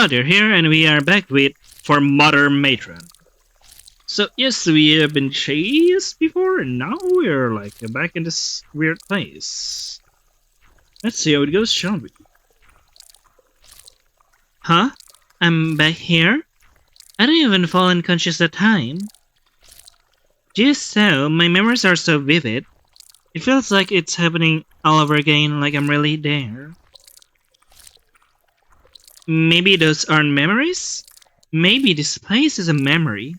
They're here, and we are back with for Mother Matron. So yes, we have been chased before, and now we're back in this weird place. Let's see how it goes, shall we? Huh? I'm back here? I don't even fall unconscious that time. Just so, my memories are so vivid. It feels like it's happening all over again, like I'm really there. Maybe those aren't memories? Maybe this place is a memory.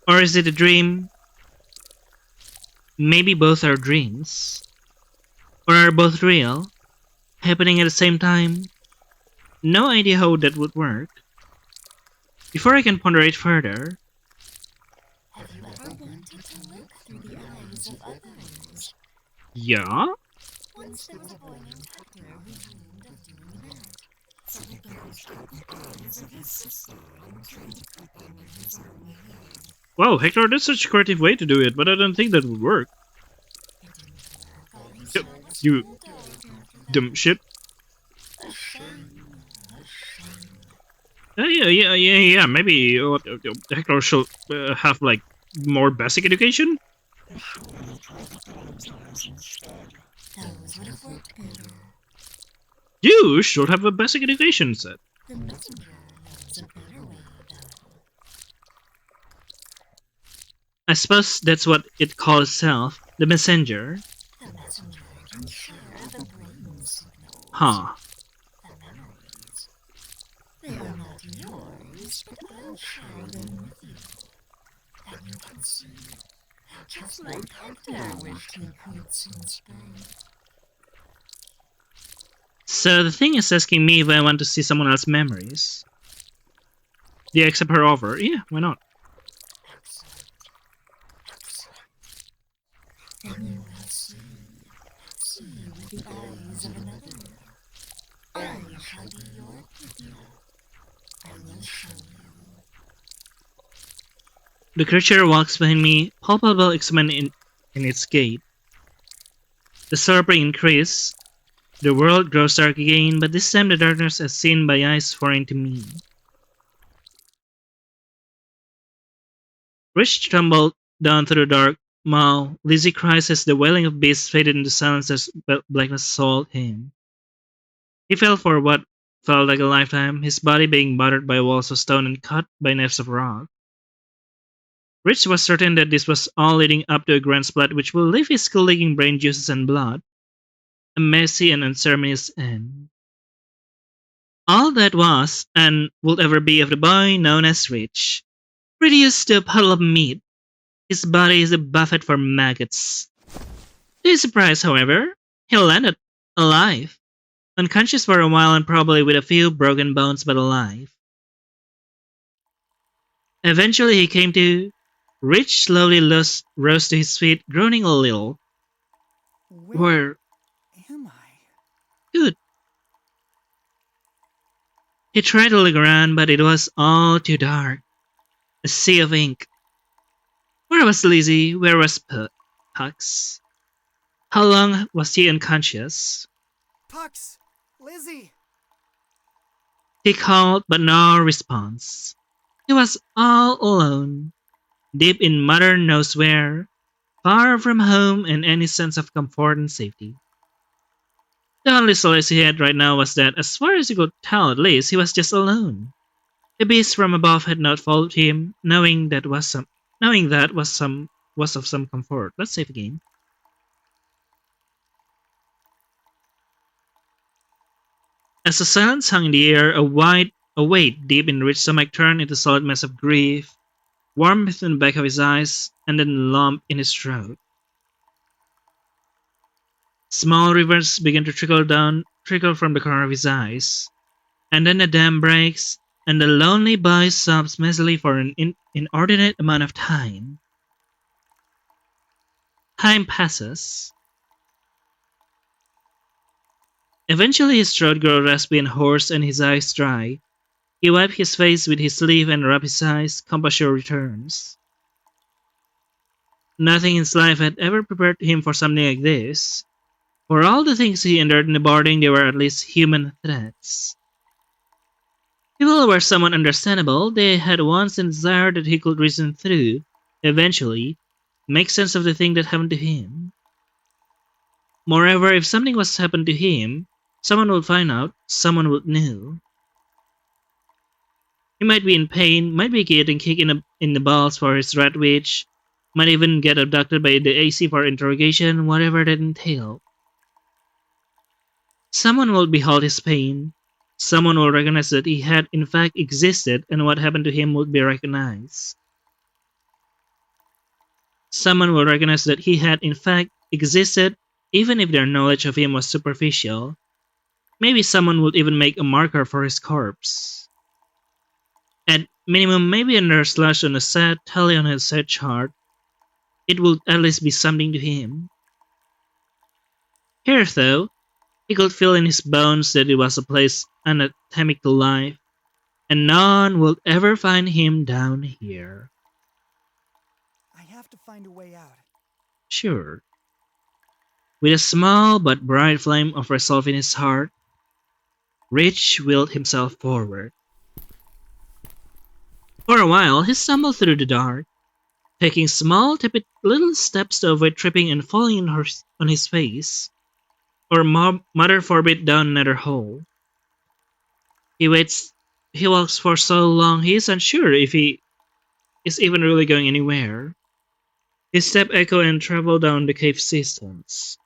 Or is it a dream? Maybe both are dreams. Or are both real? Happening at the same time? No idea how that would work. Before I can ponder it further. Have you ever wanted to look through the eyes of others? Yeah? Once there was a boy named Hector who dreamed of doing that. So he gouged out the eyes of his sister and tried to put them in his own head. Wow, Hector, that's such a creative way to do it, but I don't think that would work. It didn't work. All he Yep, saw was you small dog after dumb that. shit. A shame, a shame. Yeah. Maybe Hector should have more basic education. Those would have worked better. You should have a basic education set. The messenger knows a better way, though. I suppose that's what it calls itself, the messenger. The messenger can share the brain signals. Huh. The memories. They are not yours, but I'll share them with you. And you can see, just like Hector wished he could since birth. So the thing is asking me if I want to see someone else's memories. Do you accept her offer? Yeah, why not? Excellent. Excellent. Then you will see with the eyes of another. I shall be your pupil. I will show you. The creature walks behind me, palpable excitement in its gait. The suffering increases. The world grows dark again, but this time the darkness is seen by eyes foreign to me. Rich tumbled down through the dark maw. Lizzie cries as the wailing of beasts faded into silence as blackness swallowed him. He fell for what felt like a lifetime, his body being battered by walls of stone and cut by knives of rock. Rich was certain that this was all leading up to a grand splat which will leave his skull-licking brain juices and blood. A messy and unceremonious end. All that was, and would ever be of the boy known as Rich. Reduced to a puddle of meat. His body is a buffet for maggots. To his surprise, however, he landed alive. Unconscious for a while and probably with a few broken bones, but alive. Eventually he came to. Rich slowly rose to his feet, groaning a little. Where am I? Good. He tried to look around, but it was all too dark. A sea of ink. Where was Lizzie? Where was Pucks? How long was he unconscious? Pucks! Lizzie! He called, but no response. He was all alone, deep in mother knows where, far from home and any sense of comfort and safety. The only solace he had right now was that, as far as he could tell at least, he was just alone. The beast from above had not followed him, knowing that was of some comfort. Let's save again. As the silence hung in the air, a weight deep in Rich's stomach turned into a solid mass of grief, warmth in the back of his eyes, and then a lump in his throat. Small rivers began to trickle from the corner of his eyes, and then the dam breaks, and the lonely boy sobs messily for an inordinate amount of time. Time passes. Eventually his throat grew raspy and hoarse and his eyes dry. He wiped his face with his sleeve and rubbed his eyes. Composure returns. Nothing in his life had ever prepared him for something like this. For all the things he endured in the boarding, they were at least human threats. People were somewhat understandable. They had wants and desire that he could reason through, eventually, make sense of the thing that happened to him. Moreover, if something was happened to him, someone would find out, someone would know. He might be in pain, might be getting kicked in the balls for his rat witch, might even get abducted by the AC for interrogation, whatever that entailed. Someone will behold his pain. Someone will recognize that he had in fact existed and what happened to him would be recognized. Someone will recognize that he had in fact existed even if their knowledge of him was superficial. Maybe someone would even make a marker for his corpse. At minimum, maybe under a slash on a set tally on his set chart, it would at least be something to him. Here, though, he could feel in his bones that it was a place anatomic to life, and none would ever find him down here. I have to find a way out. Sure. With a small but bright flame of resolve in his heart, Rich willed himself forward. For a while, he stumbled through the dark, taking small, tepid little steps to avoid tripping and falling on his face, or mother forbid down another hole. He waits. He walks for so long he is unsure if he is even really going anywhere. His step echo and travel down the cave systems.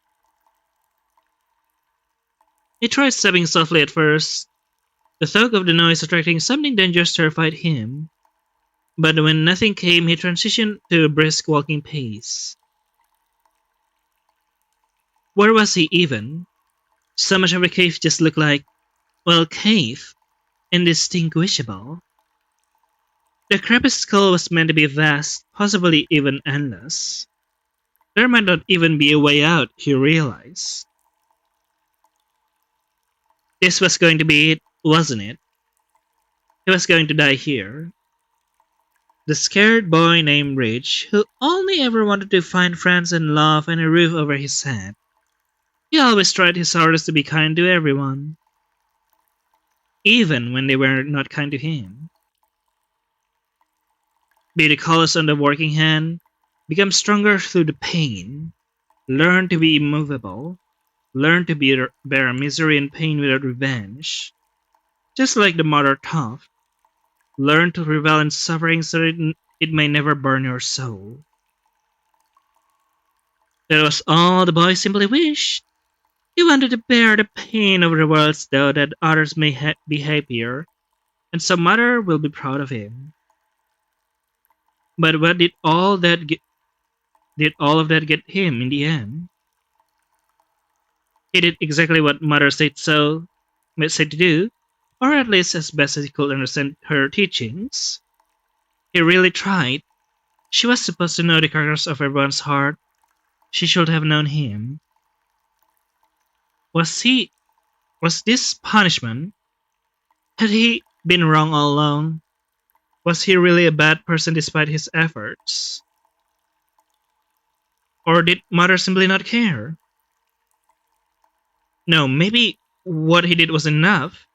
He tried stepping softly at first. The thug of the noise attracting something dangerous terrified him. But when nothing came, he transitioned to a brisk walking pace. Where was he even? So much of the cave just looked like, well, cave, indistinguishable. The creepy skull was meant to be vast, possibly even endless. There might not even be a way out, he realized. This was going to be it, wasn't it? He was going to die here. The scared boy named Rich, who only ever wanted to find friends and love and a roof over his head. He always tried his hardest to be kind to everyone, even when they were not kind to him. Be the callous on the working hand, become stronger through the pain, learn to be immovable, learn to bear misery and pain without revenge. Just like the mother taught, learn to revel in suffering so that it may never burn your soul. That was all the boy simply wished. He wanted to bear the pain of the world so that others may be happier, and some mother will be proud of him. But what did all of that get him in the end? He did exactly what mother said to do, or at least as best as he could understand her teachings. He really tried. She was supposed to know the characters of everyone's heart. She should have known him. Was this punishment? Had he been wrong all along? Was he really a bad person despite his efforts? Or did mother simply not care? No, maybe what he did was enough.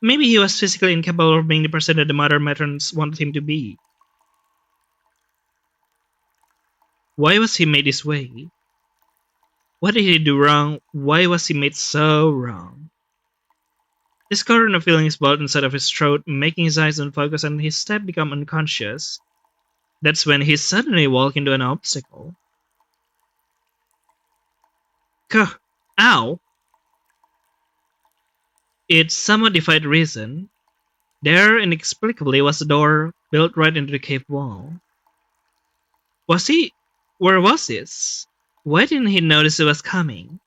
Maybe he was physically incapable of being the person that the mother matrons wanted him to be. Why was he made this way? What did he do wrong? Why was he made so wrong? This current of feelings boiled inside of his throat, making his eyes unfocused and his step become unconscious. That's when he suddenly walked into an obstacle. Kuh! Ow! It somewhat defied reason. There, inexplicably, was a door built right into the cave wall. Was he? Where was this? Why didn't he notice it was coming?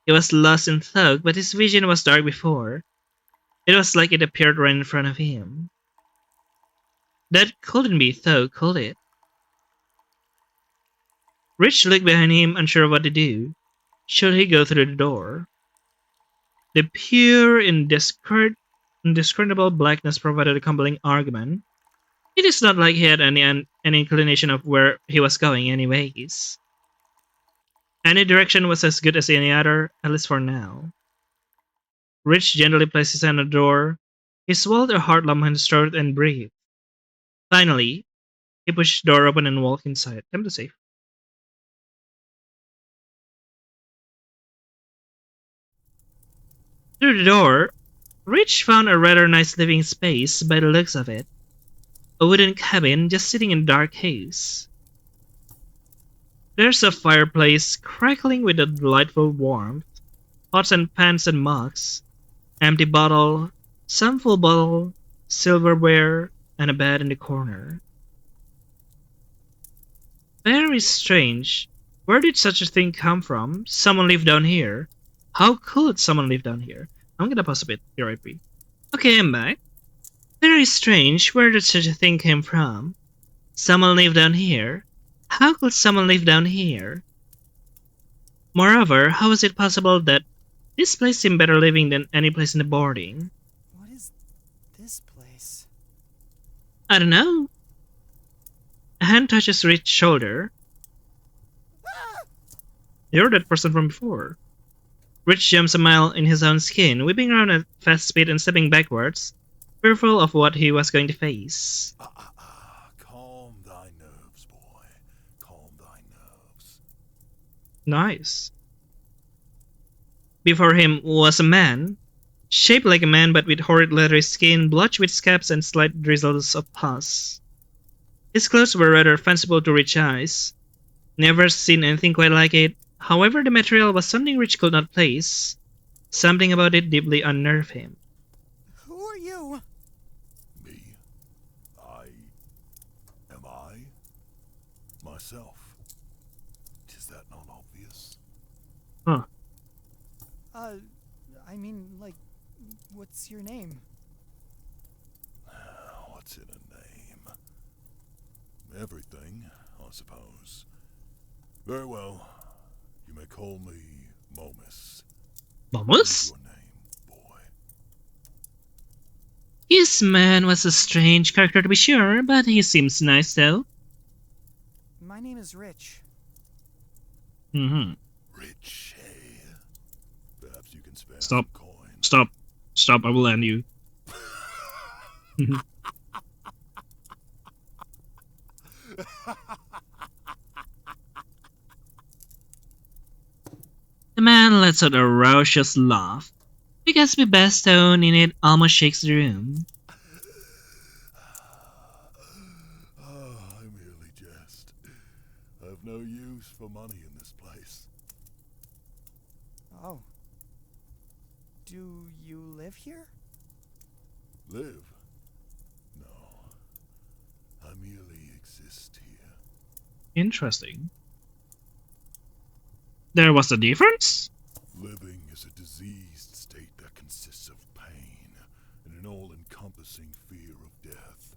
He was lost in thought, but his vision was dark before. It was like it appeared right in front of him. That couldn't be thought, could it? Rich looked behind him, unsure what to do. Should he go through the door? The pure, indiscernible blackness provided a compelling argument. It is not like he had any inclination of where he was going anyways. Any direction was as good as any other, at least for now. Rich gently placed his hand on the door. He swallowed a hard lump in his throat and breathed. Finally, he pushed the door open and walked inside. Time to save. Through the door, Rich found a rather nice living space by the looks of it. A wooden cabin just sitting in a dark haze. There's a fireplace crackling with a delightful warmth, pots and pans and mugs, empty bottle, some full bottle, silverware, and a bed in the corner. Very strange. Where did such a thing come from? Someone lived down here. How could someone live down here? I'm gonna pause a bit. Here I be. Okay, I'm back. Very strange. Where did such a thing come from? Someone lived down here. How could someone live down here? Moreover, how is it possible that this place seemed better living than any place in the boarding? What is this place? I don't know. A hand touches Rich's shoulder. You're that person from before. Rich jumps a mile in his own skin, whipping around at fast speed and stepping backwards, fearful of what he was going to face. Calm thy nerves, boy. Calm thy nerves. Nice. Before him was a man, shaped like a man but with horrid leathery skin, blotched with scabs and slight drizzles of pus. His clothes were rather fanciful to Rich's eyes. Never seen anything quite like it. However, the material was something Rich could not place. Something about it deeply unnerved him. Who are you? Me? Am I? Myself. Is that not obvious? Huh. I mean, like, what's your name? What's in a name? Everything, I suppose. Very well. You may call me Momus. What is Vamos? your name, boy? This man was a strange character to be sure, but he seems nice though. My name is Rich. Mm-hmm. Rich, eh? Perhaps you can spare Stop. some coin. Stop, I will end you. The man lets out a raucous laugh. The Gatsby bass tone in it almost shakes the room. I merely jest. I've no use for money in this place. Oh. Do you live here? Live? No. I merely exist here. Interesting. There was a difference? Living is a diseased state that consists of pain and an all-encompassing fear of death.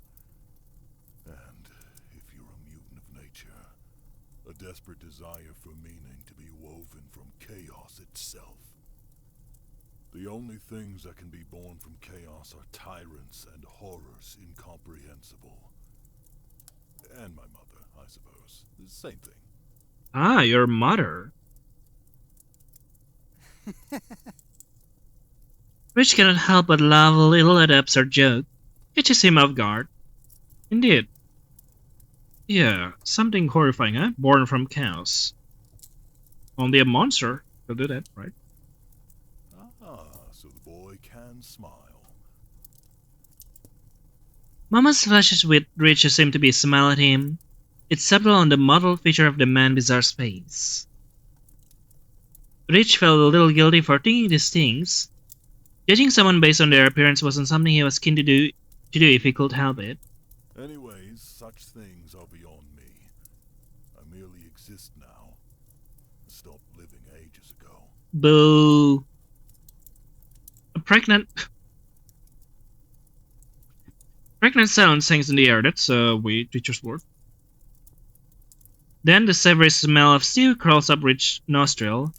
And, if you're a mutant of nature, a desperate desire for meaning to be woven from chaos itself. The only things that can be born from chaos are tyrants and horrors incomprehensible. And my mother, I suppose. The same thing. Ah, your mother. Rich cannot help but laugh a little at the absurd joke. Catches him off guard. Indeed. Yeah, something horrifying, huh? Born from chaos. Only a monster could do that, right? So the boy can smile. Mama's flashes with Rich seem to be a smile at him. It's subtle on the mottled feature of the man's bizarre face. Rich felt a little guilty for thinking these things. Judging someone based on their appearance wasn't something he was keen to do if he could help it. Anyways, such things are beyond me. I merely exist now. I stopped living ages ago. Boo. A pregnant sound hangs in the air. That's a weird teacher's word. Then the savory smell of stew crawls up Rich's nostril.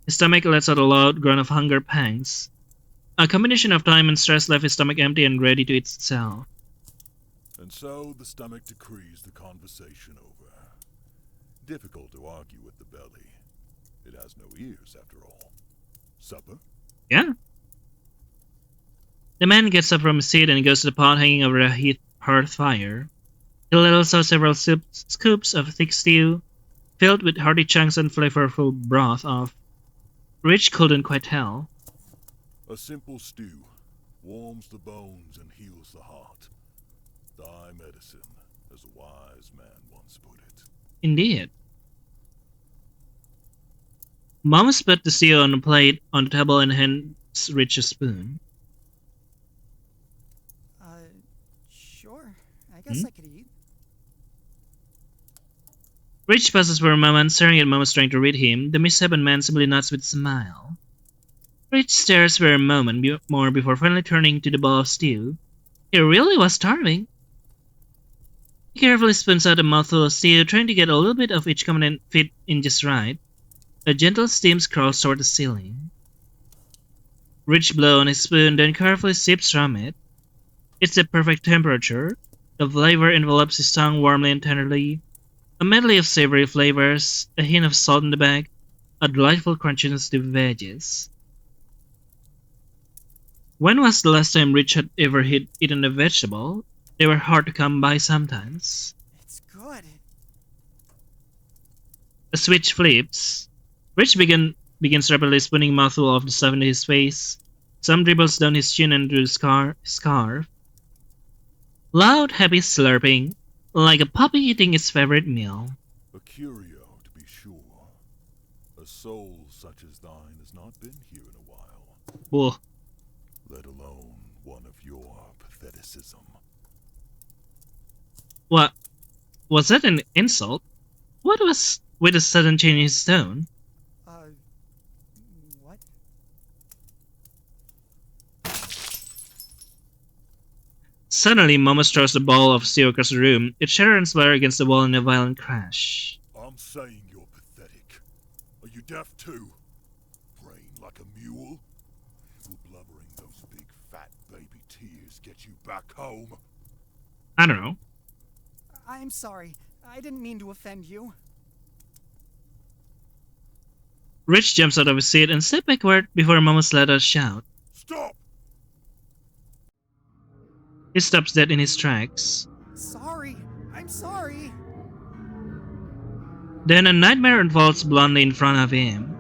His stomach lets out a loud groan of hunger pangs. A combination of time and stress left his stomach empty and ready to eat itself. And so the stomach decrees the conversation over. Difficult to argue with the belly. It has no ears, after all. Supper? Yeah. The man gets up from his seat and goes to the pot hanging over the hearth fire. He let also several scoops of thick stew, filled with hearty chunks and flavorful broth of. Rich couldn't quite tell. A simple stew warms the bones and heals the heart. Thy medicine, as a wise man once put it. Indeed. Mom put the stew on a plate on the table and hands Rich a spoon. Sure. I Hmm? guess I could eat. Rich pauses for a moment, staring at Mom trying to read him. The misshapen man simply nods with a smile. Rich stares for a moment more before finally turning to the bowl of stew. He really was starving. He carefully spoons out a mouthful of stew, trying to get a little bit of each component fit in just right. A gentle steam crawls toward the ceiling. Rich blows on his spoon, then carefully sips from it. It's the perfect temperature. The flavor envelops his tongue warmly and tenderly. A medley of savory flavors, a hint of salt in the back, a delightful crunchiness to the veggies. When was the last time Rich had ever eaten a vegetable? They were hard to come by sometimes. It's good. A switch flips. Rich begins rapidly spooning mouthful of the stuff into his face. Some dribbles down his chin and through the scarf. Loud, happy slurping, like a puppy eating its favorite meal. A curio, to be sure. A soul such as thine has not been here in a while, Ugh. let alone one of your patheticism. What? Was that an insult? What was with a sudden change in his tone? What? Suddenly, Mama throws the ball of steel across the room. It shatters and splatters against the wall in a violent crash. I'm saying you're pathetic. Are you deaf too? Brain like a mule? Will blubbering those big fat baby tears get you back home? I don't know. I'm sorry. I didn't mean to offend you. Rich jumps out of his seat and steps backward before Mama's let out shout. Stop! He stops dead in his tracks. Sorry. I'm sorry. Then a nightmare unfolds bluntly in front of him.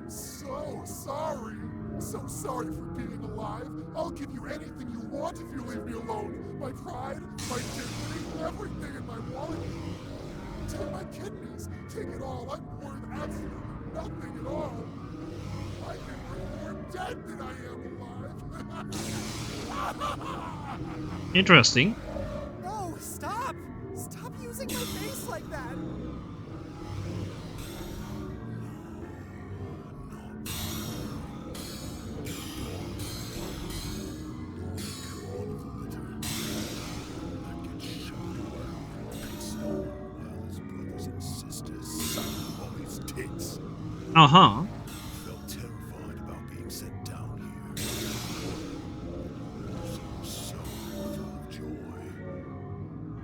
So sorry. So sorry for being alive. I'll give you anything you want if you leave me alone. My pride, my dignity, everything in my wallet. Take my kidneys. Take it all. I'm worth absolutely nothing at all. I've been worth more dead than I am alive. Interesting. No, stop. Stop using my face like that. Uh-huh. Felt terrified about being sent down here. So full of joy.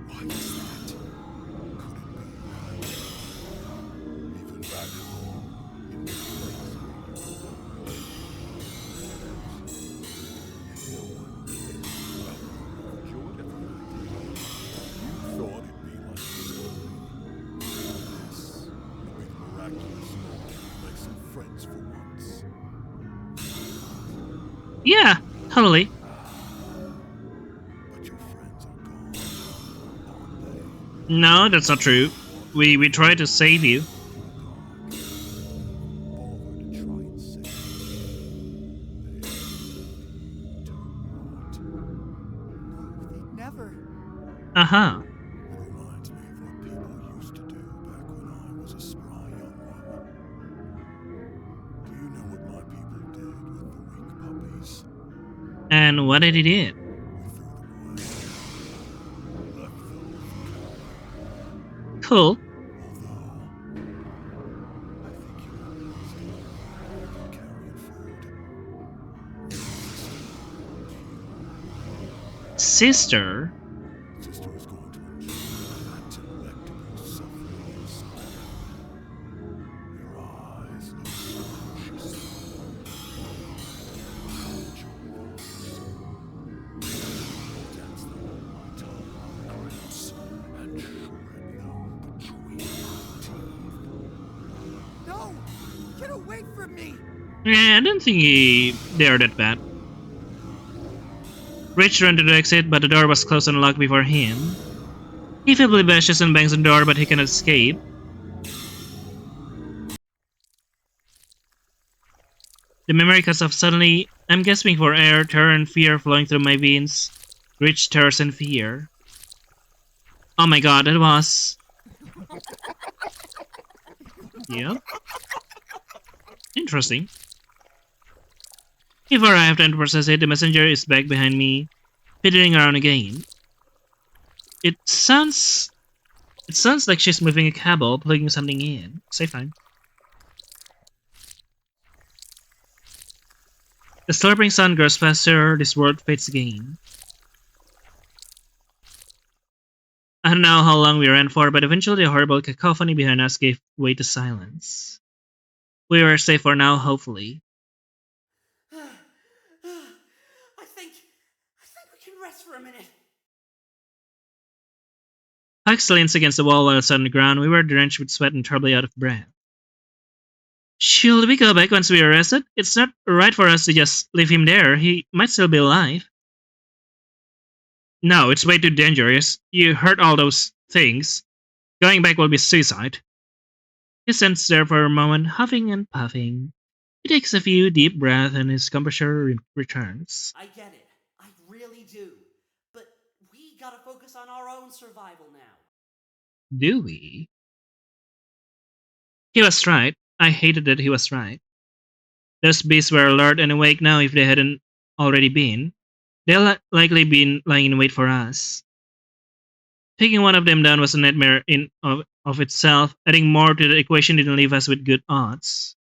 Why is that? Could it be right? Even back home, in this place where no one cares about you overjoyed at the idea. You thought it'd be like this only. This would be the miraculous moment. Make some friends for once. Yeah, totally. But your friends are gone, aren't they? No, that's not true. We tried to save you. Bother to try and save me. They don't want. No, they'd never. Uh-huh. It reminds me of what people used to do back when I was a spry young one. Do you know what my people did with the weak puppies? And what did he do? We threw them away. Left them with the Cool. although, I think you understand. I can carry it forward. Sister? Sister is going to enjoy that delectable suffering inside. Your eyes look so precious. I'll enjoy those. away from me! Yeah, I don't think they're that bad. Rich ran to the exit, but the door was closed and locked before him. He feebly bashes and bangs on the door, but he cannot escape. The memory cuts off suddenly. I'm gasping for air, terror and fear flowing through my veins. Rich terrors and fear. Oh my god, that was... Yeah, interesting. Before I have time to process it, the messenger is back behind me, fiddling around again. It sounds... It sounds like she's moving a cable, plugging something in. Save time. The slurping sound grows faster, this world fades again. I don't know how long we ran for, but eventually a horrible cacophony behind us gave way to silence. We were safe for now, hopefully. I think we can rest for a minute. Hugs leans against the wall while it's on the ground. We were drenched with sweat and terribly out of breath. Should we go back once we are rested? It's not right for us to just leave him there. He might still be alive. No, it's way too dangerous. You heard all those things. Going back will be suicide. He stands there for a moment, huffing and puffing. He takes a few deep breaths and his composure returns. I get it. I really do. But we gotta focus on our own survival now. Do we? He was right. I hated that he was right. Those beasts were alert and awake now if they hadn't already been. They'll likely been lying in wait for us. Taking one of them down was a nightmare in of itself. Adding more to the equation didn't leave us with good odds.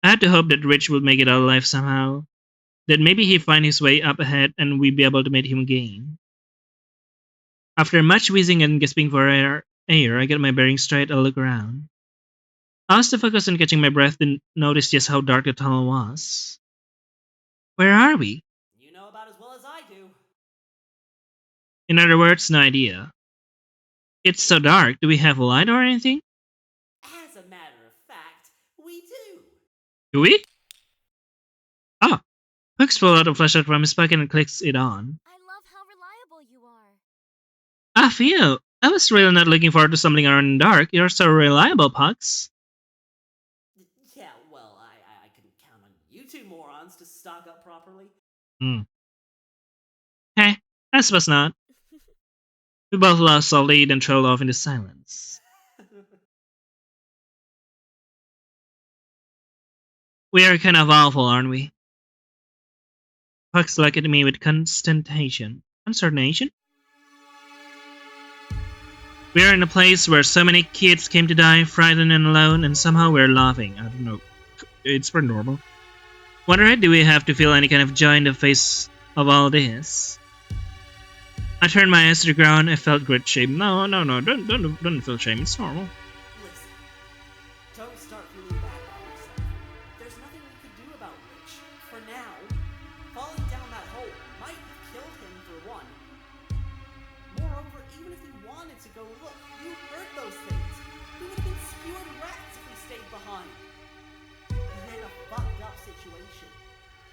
I had to hope that Rich would make it out alive somehow. That maybe he'd find his way up ahead and we'd be able to meet him again. After much wheezing and gasping for air, I get my bearings straight. I look around. I was too focused on catching my breath to notice just how dark the tunnel was. Where are we? You know about as well as I do. In other words, no idea. It's so dark. Do we have a light or anything? As a matter of fact, we do. Do we? Ah, Hooks pulls out a flashlight from his pocket and clicks it on. I love how reliable you are. Ah, Theo, I was really not looking forward to stumbling around in the dark. You're so reliable, Pucks. Yeah, well, I couldn't count on you two morons to stock up properly. Hey, I suppose not. We both lost our lead and trailed off into silence. We are kind of awful, aren't we? Pucks looked at me with consternation. Consternation? We are in a place where so many kids came to die, frightened and alone, and somehow we're laughing. I don't know. It's pretty normal. Wonder, do we have to feel any kind of joy in the face of all this? I turned my eyes to the ground. I felt great shame. No, don't feel shame. It's normal. Listen, don't start feeling bad about yourself. There's nothing we could do about Rich. For now, falling down that hole might have killed him for one. Moreover, even if we wanted to go look, you heard those things. We would have been spewing rats if we stayed behind. You're in a fucked up situation.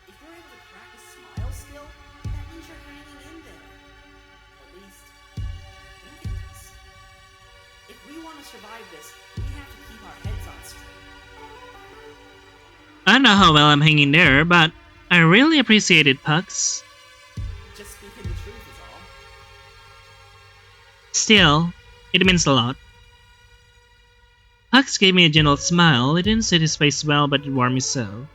If you're able to crack a smile still, that means you're hanging in there. At least, I think it does. If we want to survive this, we have to keep our heads on straight. I don't know how well I'm hanging there, but I really appreciate it, Pucks. Just speaking the truth is all. Still, it means a lot. Pucks gave me a gentle smile. It didn't suit his face well, but it warmed me so.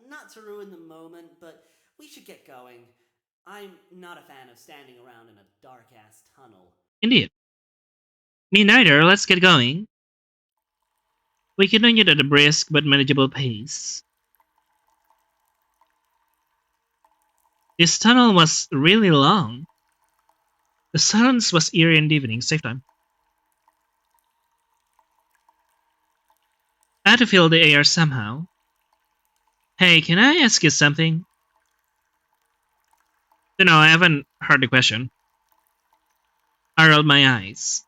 Not to ruin the moment, but we should get going. I'm not a fan of standing around in a dark-ass tunnel. Indeed. Me neither. Let's get going. We continued at a brisk but manageable pace. This tunnel was really long. The silence was eerie and deafening. Save time. I had to feel the air somehow. Hey, can I ask you something? No, I haven't heard the question. I rolled my eyes.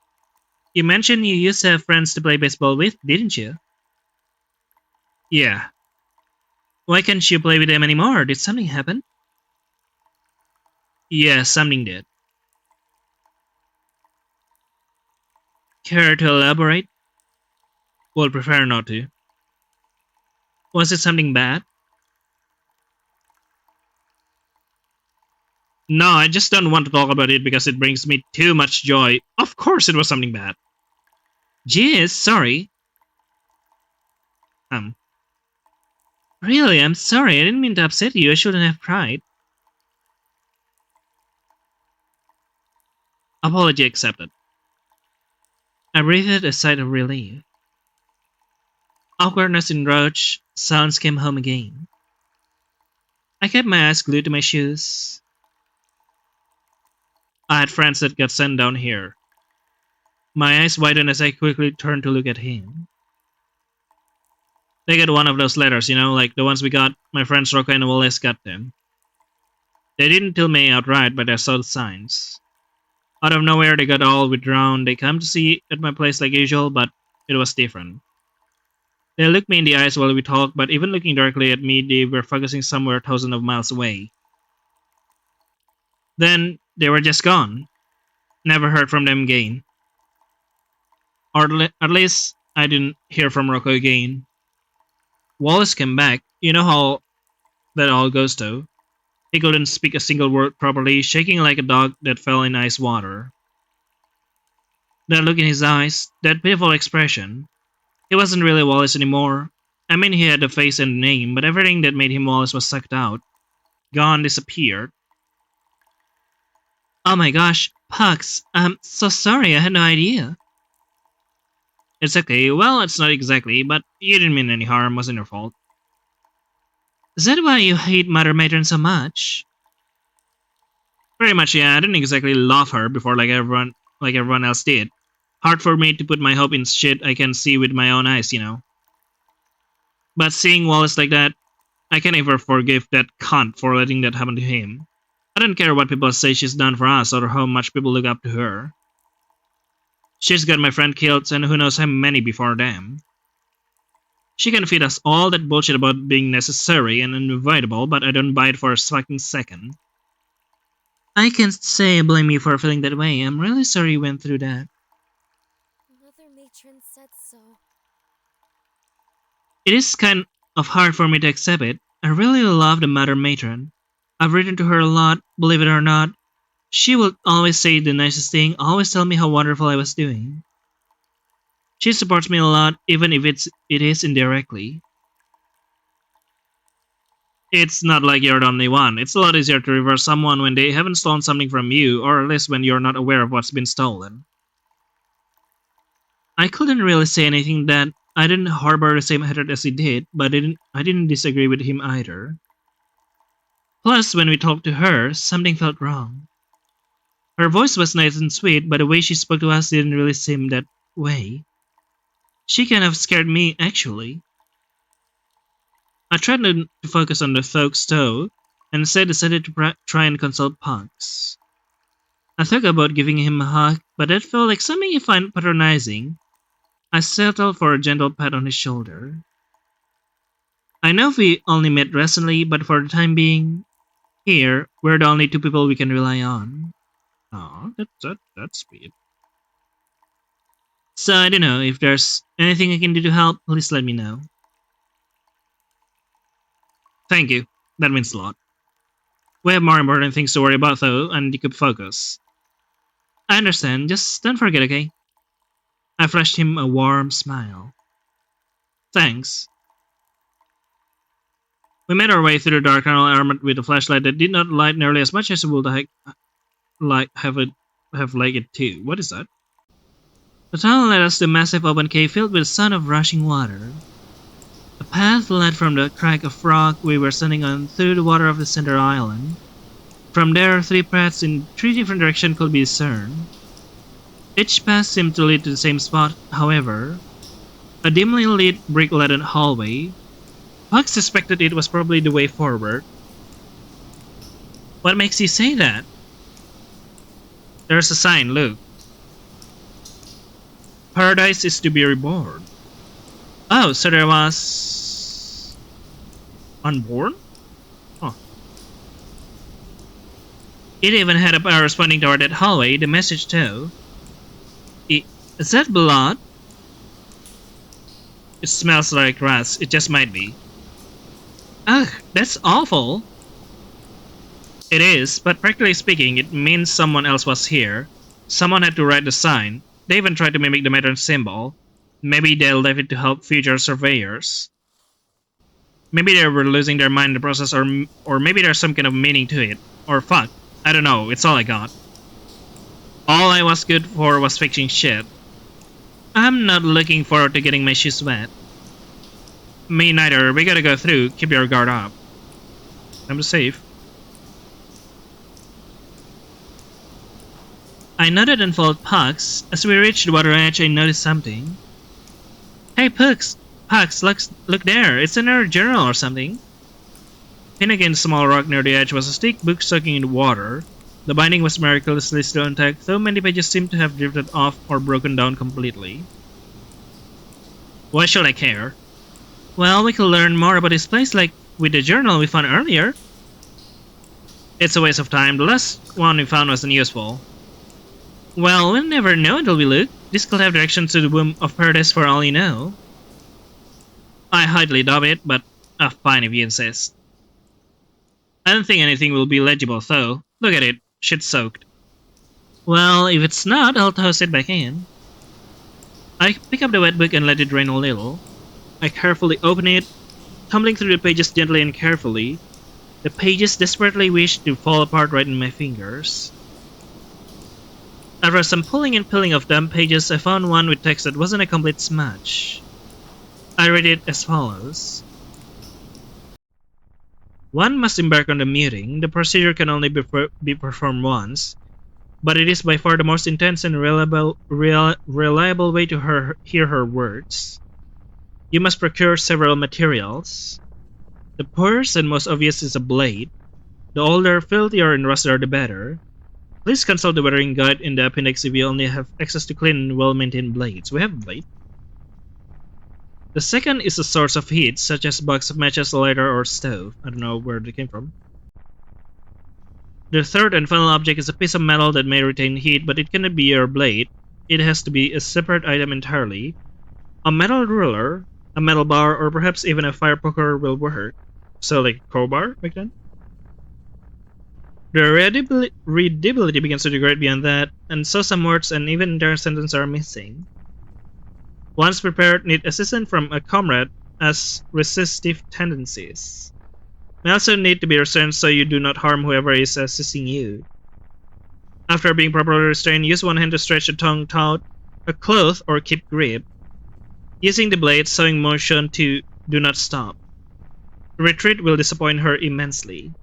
You mentioned you used to have friends to play baseball with, didn't you? Yeah. Why can't you play with them anymore? Did something happen? Yeah, something did. Care to elaborate? Will prefer not to. Was it something bad? No, I just don't want to talk about it because it brings me too much joy. Of course it was something bad. Jeez, sorry. Um, really, I'm sorry. I didn't mean to upset you. I shouldn't have cried. Apology accepted. I breathed a sigh of relief. Awkwardness in Roach, sounds came home again. I kept my eyes glued to my shoes. I had friends that got sent down here. My eyes widened as I quickly turned to look at him. They got one of those letters, like the ones we got. My friends Rocco and Wallace got them. They didn't tell me outright, but I saw the signs. Out of nowhere, they got all withdrawn. They come to see at my place like usual, but it was different. They looked me in the eyes while we talked, but even looking directly at me, they were focusing somewhere thousands of miles away. Then they were just gone. Never heard from them again. Or at least I didn't hear from Rocco again. Wallace came back. You know how that all goes though. He couldn't speak a single word properly, shaking like a dog that fell in ice water. That look in his eyes, that pitiful expression. He wasn't really Wallace anymore. I mean, he had the face and the name, but everything that made him Wallace was sucked out. Gone, disappeared. Oh my gosh, Pucks, I'm so sorry, I had no idea. It's okay, well, it's not exactly, but you didn't mean any harm, wasn't your fault. Is that why you hate Mother Matron so much? Pretty much, yeah, I didn't exactly love her before like everyone else did. Hard for me to put my hope in shit I can see with my own eyes. But seeing Wallace like that, I can't ever forgive that cunt for letting that happen to him. I don't care what people say she's done for us or how much people look up to her. She's got my friend killed and who knows how many before them. She can feed us all that bullshit about being necessary and unavoidable, but I don't buy it for a fucking second. I can't say I blame you for feeling that way. I'm really sorry you went through that. Mother Matron said so. It is kind of hard for me to accept it. I really love the Mother Matron. I've written to her a lot, believe it or not. She will always say the nicest thing, always tell me how wonderful I was doing. She supports me a lot, even if it is indirectly. It's not like you're the only one. It's a lot easier to reverse someone when they haven't stolen something from you, or at least when you're not aware of what's been stolen. I couldn't really say anything that I didn't harbor the same hatred as he did, but I didn't disagree with him either. Plus, when we talked to her, something felt wrong. Her voice was nice and sweet, but the way she spoke to us didn't really seem that way. She kind of scared me, actually. I tried not to focus on the folks though, and instead decided to try and consult Punks. I thought about giving him a hug, but that felt like something he found patronizing. I settled for a gentle pat on his shoulder. I know we only met recently, but for the time being, here, we're the only two people we can rely on. Aw, that's sweet. So I don't know, if there's anything I can do to help, please let me know. Thank you, that means a lot. We have more important things to worry about though, and you could focus. I understand, just don't forget, okay? I flashed him a warm smile. Thanks. We made our way through the dark tunnel armored with a flashlight that did not light nearly as much as it would have liked it to. What is that? The tunnel led us to a massive open cave filled with a sound of rushing water. A path led from the crack of rock we were standing on through the water of the center island. From there, three paths in three different directions could be discerned. Each path seemed to lead to the same spot, however. A dimly lit brick-laden hallway. Puck suspected it was probably the way forward. What makes you say that? There's a sign, look. Paradise is to be reborn. Oh, so there was Unborn? Huh. It even had a arrow pointing toward that hallway, the message too. Is that blood? It smells like rats, it just might be. Ugh, that's awful. It is, but practically speaking, it means someone else was here. Someone had to write the sign. They even tried to mimic the Matron symbol. Maybe they left it to help future surveyors. Maybe they were losing their mind in the process, or maybe there's some kind of meaning to it. Or fuck, I don't know, it's all I got. All I was good for was fixing shit. I'm not looking forward to getting my shoes wet. Me neither, we gotta go through, keep your guard up. I'm safe. I nodded and followed Pucks. As we reached the water edge, I noticed something. Hey Pucks! Pucks, look there, it's another journal or something. Pinned against a small rock near the edge was a thick book soaking in the water. The binding was miraculously still intact, though many pages seemed to have drifted off or broken down completely. Why should I care? Well, we could learn more about this place like with the journal we found earlier. It's a waste of time, the last one we found wasn't useful. Well, we'll never know until we look. This could have directions to the womb of paradise for all you know. I highly doubt it, but fine if you insist. I don't think anything will be legible though. Look at it, shit's soaked. Well, if it's not, I'll toss it back in. I pick up the wet book and let it drain a little. I carefully open it, tumbling through the pages gently and carefully. The pages desperately wished to fall apart right in my fingers. After some pulling and peeling of damp pages, I found one with text that wasn't a complete smudge. I read it as follows. One must embark on the muting. The procedure can only be performed once, but it is by far the most intense and reliable way to hear her words. You must procure several materials. The poorest and most obvious is a blade. The older, filthier, and rustier the better. Please consult the weathering guide in the appendix if you only have access to clean and well-maintained blades. We have a blade. The second is a source of heat, such as a box of matches, lighter, or stove. I don't know where they came from. The third and final object is a piece of metal that may retain heat, but it cannot be your blade. It has to be a separate item entirely. A metal ruler, a metal bar, or perhaps even a fire poker will work. So like a crowbar back then? The readability begins to degrade beyond that, and so some words and even entire sentences are missing. Once prepared, need assistance from a comrade as resistive tendencies. May also need to be restrained so you do not harm whoever is assisting you. After being properly restrained, use one hand to stretch a tongue taut, a cloth, or keep grip. Using the blade, sewing motion to do not stop. Retreat will disappoint her immensely.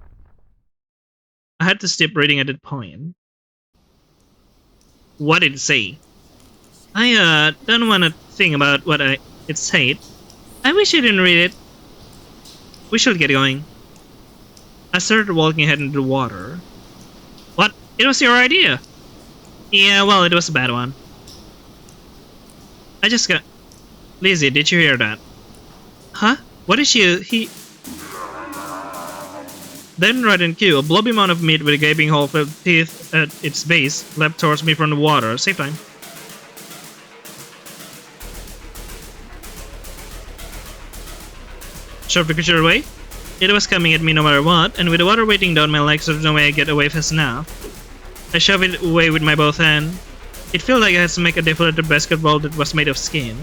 I had to stop reading at that point. What did it say? I don't want to think about what it said. I wish I didn't read it. We should get going. I started walking ahead into the water. What? It was your idea? Yeah, well, it was a bad one. I just got... Lizzie, did you hear that? Huh? What is he... Then right in cue, a blobby amount of meat with a gaping hole filled with teeth at its base leapt towards me from the water. Save time. Shoved the creature away. It was coming at me no matter what, and with the water weighting down my legs, there's no way I get away fast enough. I shoved it away with my both hands. It felt like I had to make a deflated basketball that was made of skin.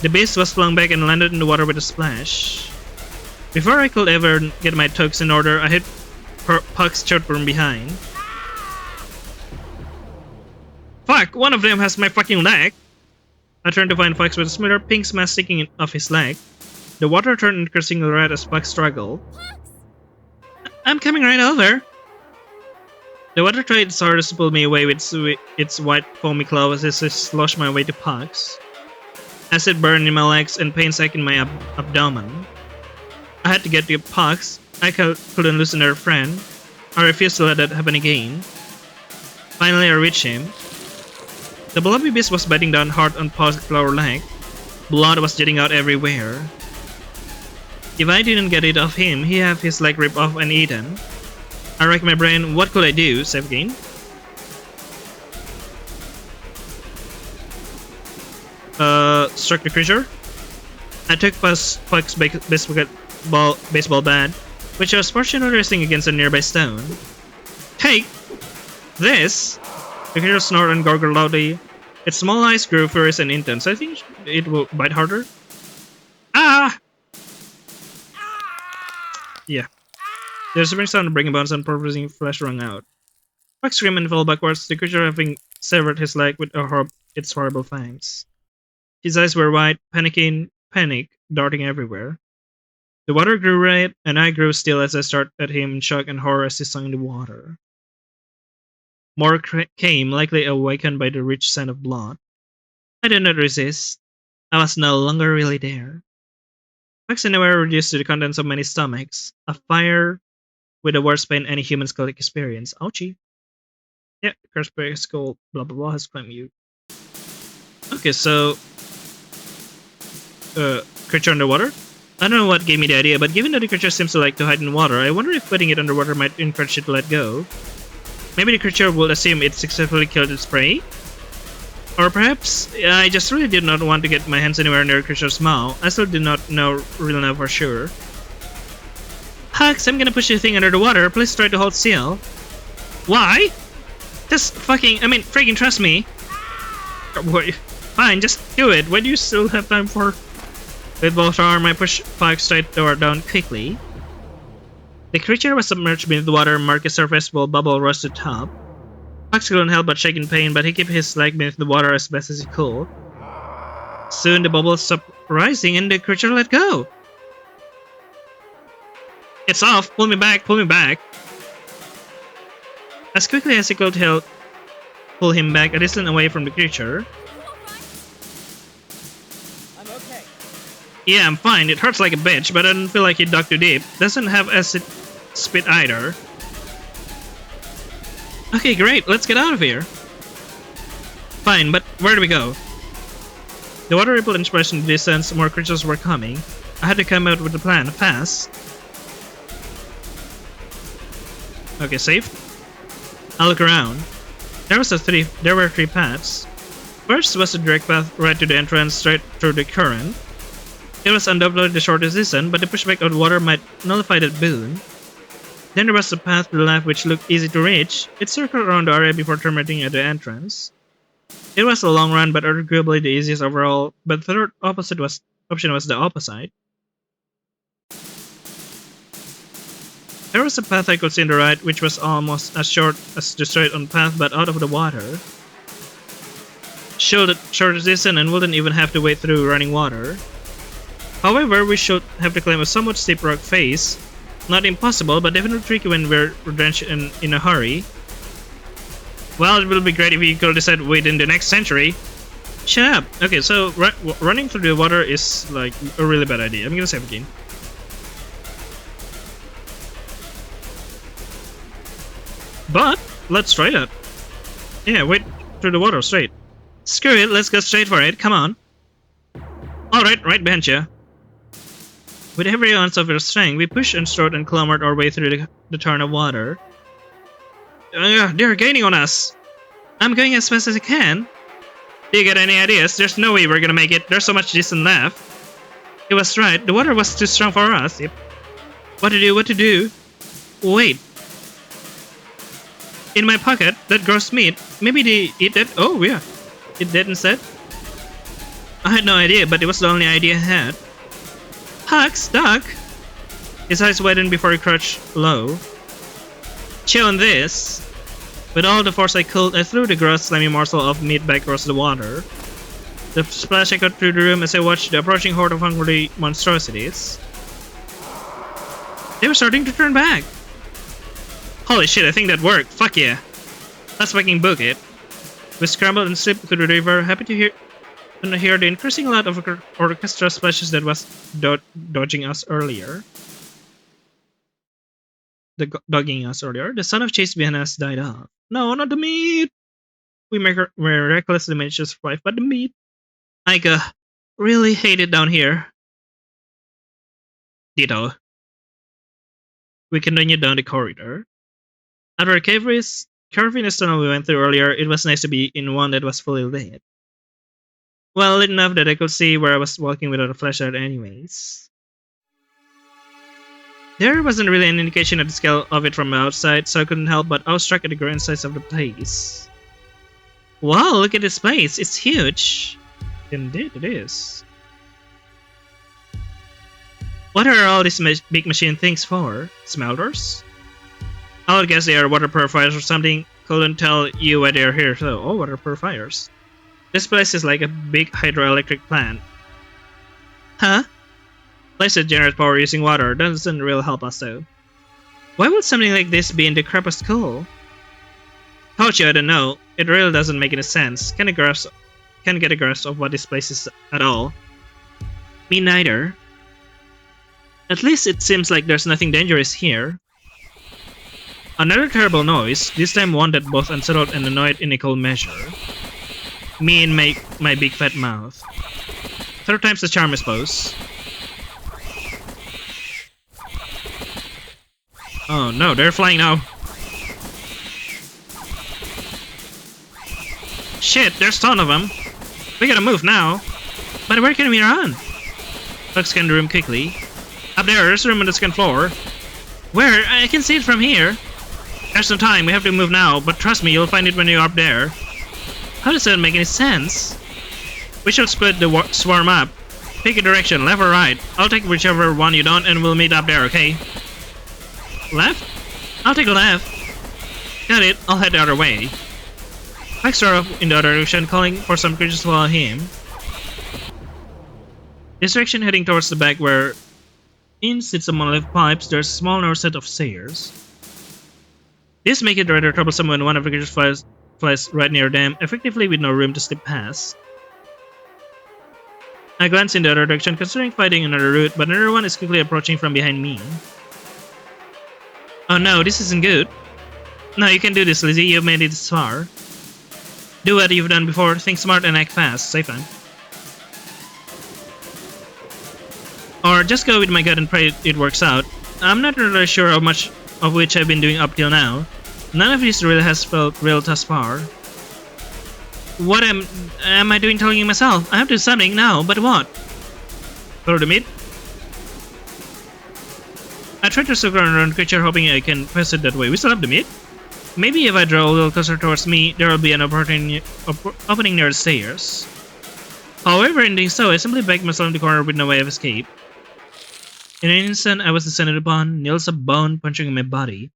The beast was flung back and landed in the water with a splash. Before I could ever get my tugs in order, I hit Puck's shot from behind. Fuck, one of them has my fucking leg! I turned to find Fox with a similar pink smash sticking off his leg. The water turned increasingly red as Fox struggled. I'm coming right over! The water tried its hardest to pull me away with its white foamy claws as I sloshed my way to Fox. Acid burned in my legs and pain sank in my abdomen. I had to get to Pucks. I couldn't lose another friend. I refused to let that happen again. Finally, I reached him. The blobby beast was biting down hard on Puck's lower leg. Blood was jetting out everywhere. If I didn't get it off him, he have his leg ripped off and eaten. I racked my brain, what could I do? Save game. Struck the creature. I took Puck's baseball bat, which was fortunately resting against a nearby stone. Take this! The creature snorted and gargled loudly. Its small eyes grew furious and intense. I think it will bite harder. Ah! Yeah. There's a ring sound breaking bones and purposing flesh rung out. Puck screamed and fell backwards, the creature having severed his leg with its horrible fangs. His eyes were wide, panic darting everywhere. The water grew red, and I grew still as I stared at him in shock and horror as he sunk in the water. More came, likely awakened by the rich scent of blood. I did not resist. I was no longer really there. Pucks anywhere reduced to the contents of many stomachs. A fire with the worst pain any humans could experience. Ouchie. Yeah, Cursed Skull, blah blah blah, has claimed you. Okay, so creature underwater? I don't know what gave me the idea, but given that the creature seems to like to hide in water, I wonder if putting it underwater might encourage it to let go. Maybe the creature will assume it successfully killed its prey? Or perhaps I just really did not want to get my hands anywhere near the creature's mouth. I still did not really know for sure. Hux, I'm gonna push the thing under the water. Please try to hold still. Why? Just freaking trust me. Fine, just do it. Why do you still have time for... With both arms, I pushed Puck straight down quickly. The creature was submerged beneath the water, marked a surface while bubble rose to the top. Puck couldn't help but shake in pain, but he kept his leg beneath the water as best as he could. Soon the bubbles stopped rising and the creature let go. It's off! Pull me back! Pull me back! As quickly as he could pull him back a distance away from the creature. I'm okay. Yeah, I'm fine. It hurts like a bitch, but I don't feel like he dug too deep. Doesn't have acid spit either. Okay, great. Let's get out of here. Fine, but where do we go? The water rippled and splashed in the distance. More creatures were coming. I had to come out with a plan, fast. Okay, safe. I look around. There were three paths. First was a direct path right to the entrance, straight through the current. It was undoubtedly the shortest distance, but the pushback of the water might nullify that boon. Then there was a path to the left which looked easy to reach. It circled around the area before terminating at the entrance. It was a long run, but arguably the easiest overall. But the third option was the opposite. There was a path I could see on the right, which was almost as short as the straight-on path, but out of the water. Showed the shortest distance and wouldn't even have to wade through running water. However, we should have to climb a somewhat steep rock face. Not impossible, but definitely tricky when we're drenched in a hurry. Well, it will be great if we could decide within the next century. Shut up! Okay, so running through the water is like a really bad idea. I'm gonna save again. But let's try that. Yeah, wait through the water straight. Screw it, let's go straight for it. Come on. Alright, right behind you. With every ounce of our strength, we pushed and strode and clambered our way through the torrent of water. They're gaining on us. I'm going as fast as I can. Do you get any ideas? There's no way we're gonna make it. There's so much distance left. He was right. The water was too strong for us. Yep. What to do? What to do? Wait. In my pocket, that gross meat. Maybe they eat that. Oh yeah, eat that instead. I had no idea, but it was the only idea I had. Hux, duck. His eyes widened before he crouched low. Chew on this. With all the force I could, I threw the gross, slimy morsel of meat back across the water. The splash echoed through the room as I watched the approaching horde of hungry monstrosities. They were starting to turn back. Holy shit, I think that worked. Fuck yeah. Let's fucking book it. We scrambled and slipped through the river, happy to hear the increasing lot of orchestra splashes that was dodging us earlier. Dogging us earlier. The sound of chase behind us died off. No, not the meat! We miraculously managed to survive, but the meat. I really hate it down here. Ditto. We continued down the corridor. After carving the tunnel we went through earlier, it was nice to be in one that was fully lit. Well, lit enough that I could see where I was walking without a flashlight anyways. There wasn't really an indication of the scale of it from outside, so I couldn't help but awestruck at the grand size of the place. Wow, look at this place, it's huge! Indeed it is. What are all these big machine things for? Smelters? I would guess they are water purifiers or something. Couldn't tell you why they are here though. Oh, water purifiers. This place is like a big hydroelectric plant. Huh? Place that generates power using water doesn't really help us though. Why would something like this be in the crappiest school? Told you I don't know. It really doesn't make any sense. Can't get a grasp of what this place is at all. Me neither. At least it seems like there's nothing dangerous here. Another terrible noise, this time one that both unsettled and annoyed in equal measure. Me and my big fat mouth. Third time's the charm, I suppose. Oh no, they're flying now. Shit, there's a ton of them. We gotta move now. But where can we run? Look, scan the room quickly. Up there's a room on the second floor. Where? I can see it from here. There's no time, we have to move now, but trust me, you'll find it when you're up there. How does that make any sense? We should split the swarm up. Pick a direction, left or right. I'll take whichever one you don't and we'll meet up there, okay? Left? I'll take left. Got it, I'll head the other way. Mike started off in the other direction, calling for some creatures to follow him. This direction heading towards the back where in sits a monolith pipes, there's a small narrow set of stairs. This makes it rather troublesome when one of the creatures flies right near them, effectively with no room to slip past. I glance in the other direction, considering finding another route, but another one is quickly approaching from behind me. Oh no, this isn't good. No, you can do this, Lizzie, you've made it this far. Do what you've done before, think smart and act fast, save time. Or just go with my gut and pray it works out. I'm not really sure how much of which I've been doing up till now. None of this really has felt real thus far. What am I doing telling you myself? I have to do something now, but what? Follow the meat? I tried to circle around the creature hoping I can pass it that way. We still have the meat? Maybe if I draw a little closer towards me, there will be an opening near the stairs. However, in doing so, I simply backed myself in the corner with no way of escape. In an instant, I was descended upon, nails of bone punching in my body,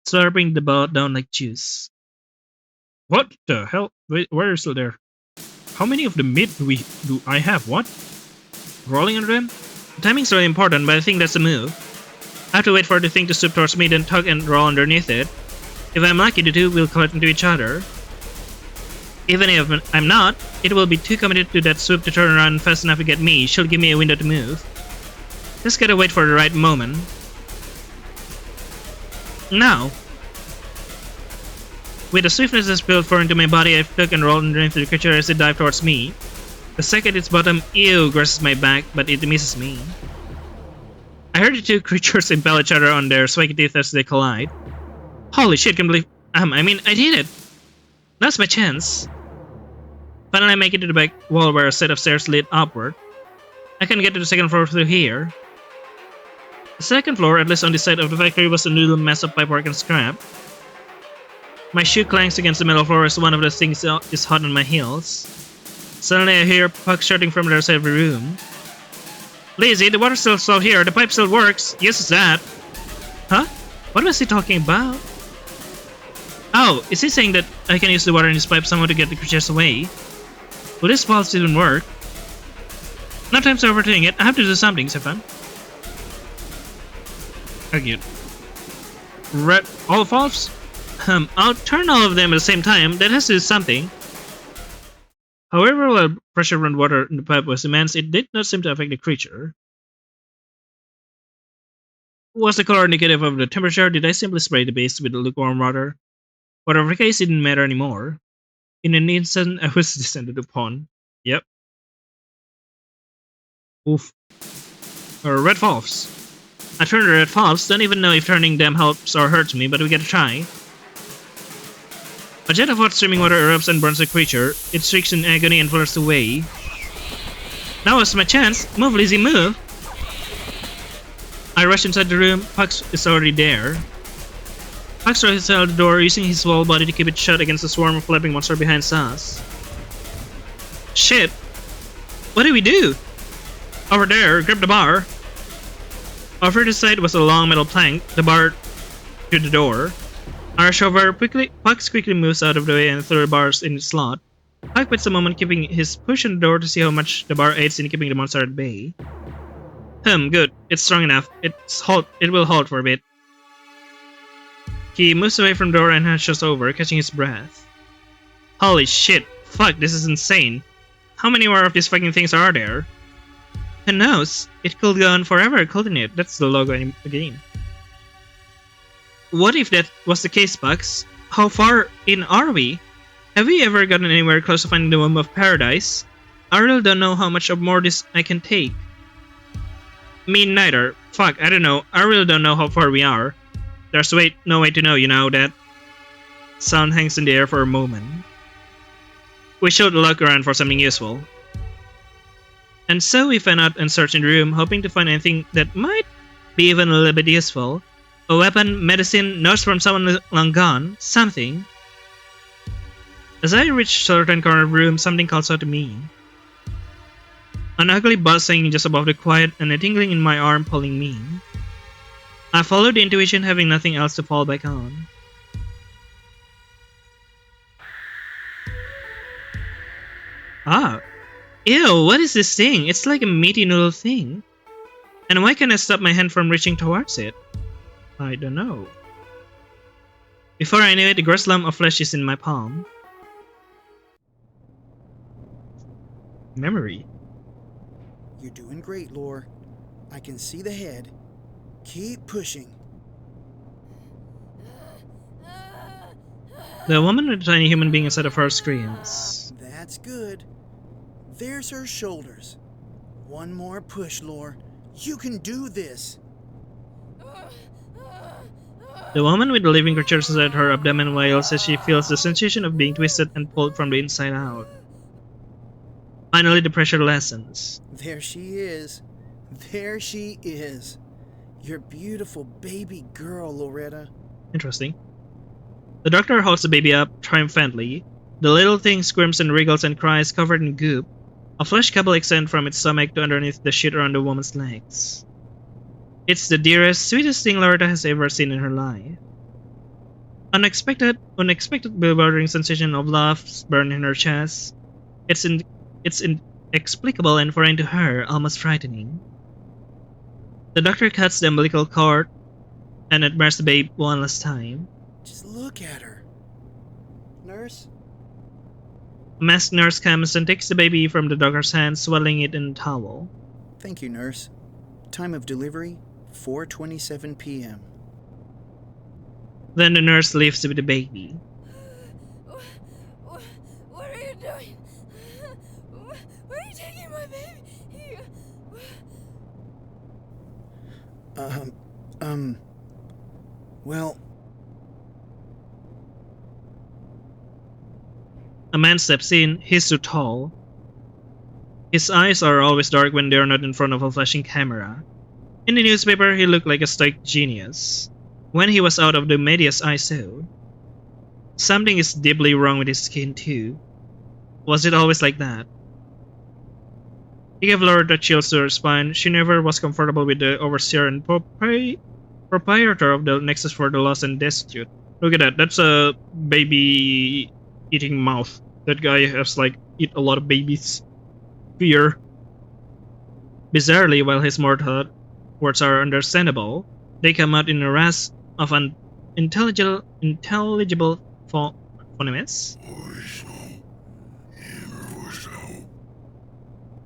slurping the blood down like juice. What the hell? Wait, where is it there? How many of the meat do I have? What? Rolling under them? The timing's really important, but I think that's the move. I have to wait for the thing to swoop towards me, then tug and roll underneath it. If I'm lucky, the two will collide into each other. Even if I'm not, it will be too committed to that swoop to turn around fast enough to get me. She'll give me a window to move. Just gotta wait for the right moment. Now. With the swiftness that's built for into my body, I took and rolled underneath the creature as it dived towards me. The second its bottom grazes my back, but it misses me. I heard the two creatures impale each other on their spiky teeth as they collide. Holy shit, can't believe I did it! That's my chance. Finally I make it to the back wall where a set of stairs lead upward. I can get to the second floor through here. The second floor, at least on this side of the factory, was a little mess of pipework and scrap. My shoe clanks against the metal floor as one of those things is hot on my heels. Suddenly I hear Puck shouting from the other side of the room. Lizzie, the water's still slow here, the pipe still works. Yes, it's that. Huh? What was he talking about? Oh, is he saying that I can use the water in this pipe somehow to get the creatures away? Will this valve even work? No time to overthink it, I have to do something, Stefan. Argued. Red all valves? I'll turn all of them at the same time, that has to do something. However, while pressure around water in the pipe was immense, it did not seem to affect the creature. Was the color indicative of the temperature? Did I simply spray the base with the lukewarm water? Whatever the case, it didn't matter anymore. In an instant, I was descended upon. Yep. Oof. Red valves. I turned the red valves, don't even know if turning them helps or hurts me, but we gotta try. A jet of hot streaming water erupts and burns the creature. It shrieks in agony and flutters away. Now is my chance. Move, Lizzie, move! I rush inside the room. Pucks is already there. Pucks tries out the door, using his whole body to keep it shut against the swarm of flapping monster behind us. Shit! What do we do? Over there, grab the bar. Over the side was a long metal plank, the bar to the door. I rush over, Pucks quickly moves out of the way and throws the bars in its slot. Puck waits a moment, keeping his push on the door to see how much the bar aids in keeping the monster at bay. Good. It's strong enough. It will hold for a bit. He moves away from the door and hunches over, catching his breath. Holy shit. Fuck, this is insane. How many more of these fucking things are there? Who knows? It could go on forever, couldn't it? That's the logo again. What if that was the case, Bugs? How far in are we? Have we ever gotten anywhere close to finding the womb of paradise? I really don't know how much more this I can take. Me neither. Fuck, I don't know. I really don't know how far we are. There's no way to know, you know that. Sound hangs in the air for a moment. We should look around for something useful. And so we fan out and search in the room, hoping to find anything that might be even a little bit useful. A weapon, medicine, notes from someone long gone, something. As I reach a certain corner of the room, something calls out to me. An ugly buzz singing just above the quiet and a tingling in my arm pulling me. I follow the intuition, having nothing else to fall back on. Ah. Ew, what is this thing? It's like a meaty noodle thing. And why can't I stop my hand from reaching towards it? I don't know. Before I knew it, the gross lump of flesh is in my palm. Memory. You're doing great, Lore. I can see the head. Keep pushing. The woman with the tiny human being inside of her screams. That's good. There's her shoulders. One more push, Lore. You can do this. The woman with the living creature inside her abdomen wails as she feels the sensation of being twisted and pulled from the inside out. Finally, the pressure lessens. There she is. There she is. Your beautiful baby girl, Loretta. Interesting. The doctor holds the baby up triumphantly. The little thing squirms and wriggles and cries, covered in goop. A flesh couple extends from its stomach to underneath the sheet around the woman's legs. It's the dearest, sweetest thing Loretta has ever seen in her life. Unexpected, bewildering sensation of love burns in her chest. It's inexplicable and foreign to her, almost frightening. The doctor cuts the umbilical cord and admires the babe one last time. Just look at her. Nurse? A masked nurse comes and takes the baby from the doctor's hands, swaddling it in a towel. Thank you, nurse. Time of delivery, 4:27 p.m. Then the nurse leaves with the baby. What are you doing? Where are you taking my baby? Well, A man steps in. He's too tall. His eyes are always dark when they are not in front of a flashing camera. In the newspaper, he looked like a stoic genius. When he was out of the media's eye so. Something is deeply wrong with his skin too. Was it always like that? He gave Loretta chills to her spine. She never was comfortable with the overseer and proprietor of the Nexus for the Lost and Destitute. Look at that. That's a baby eating mouth. That guy has eat a lot of babies. Fear. Bizarrely, while his words are understandable, they come out in a rash of unintelligible phonemes.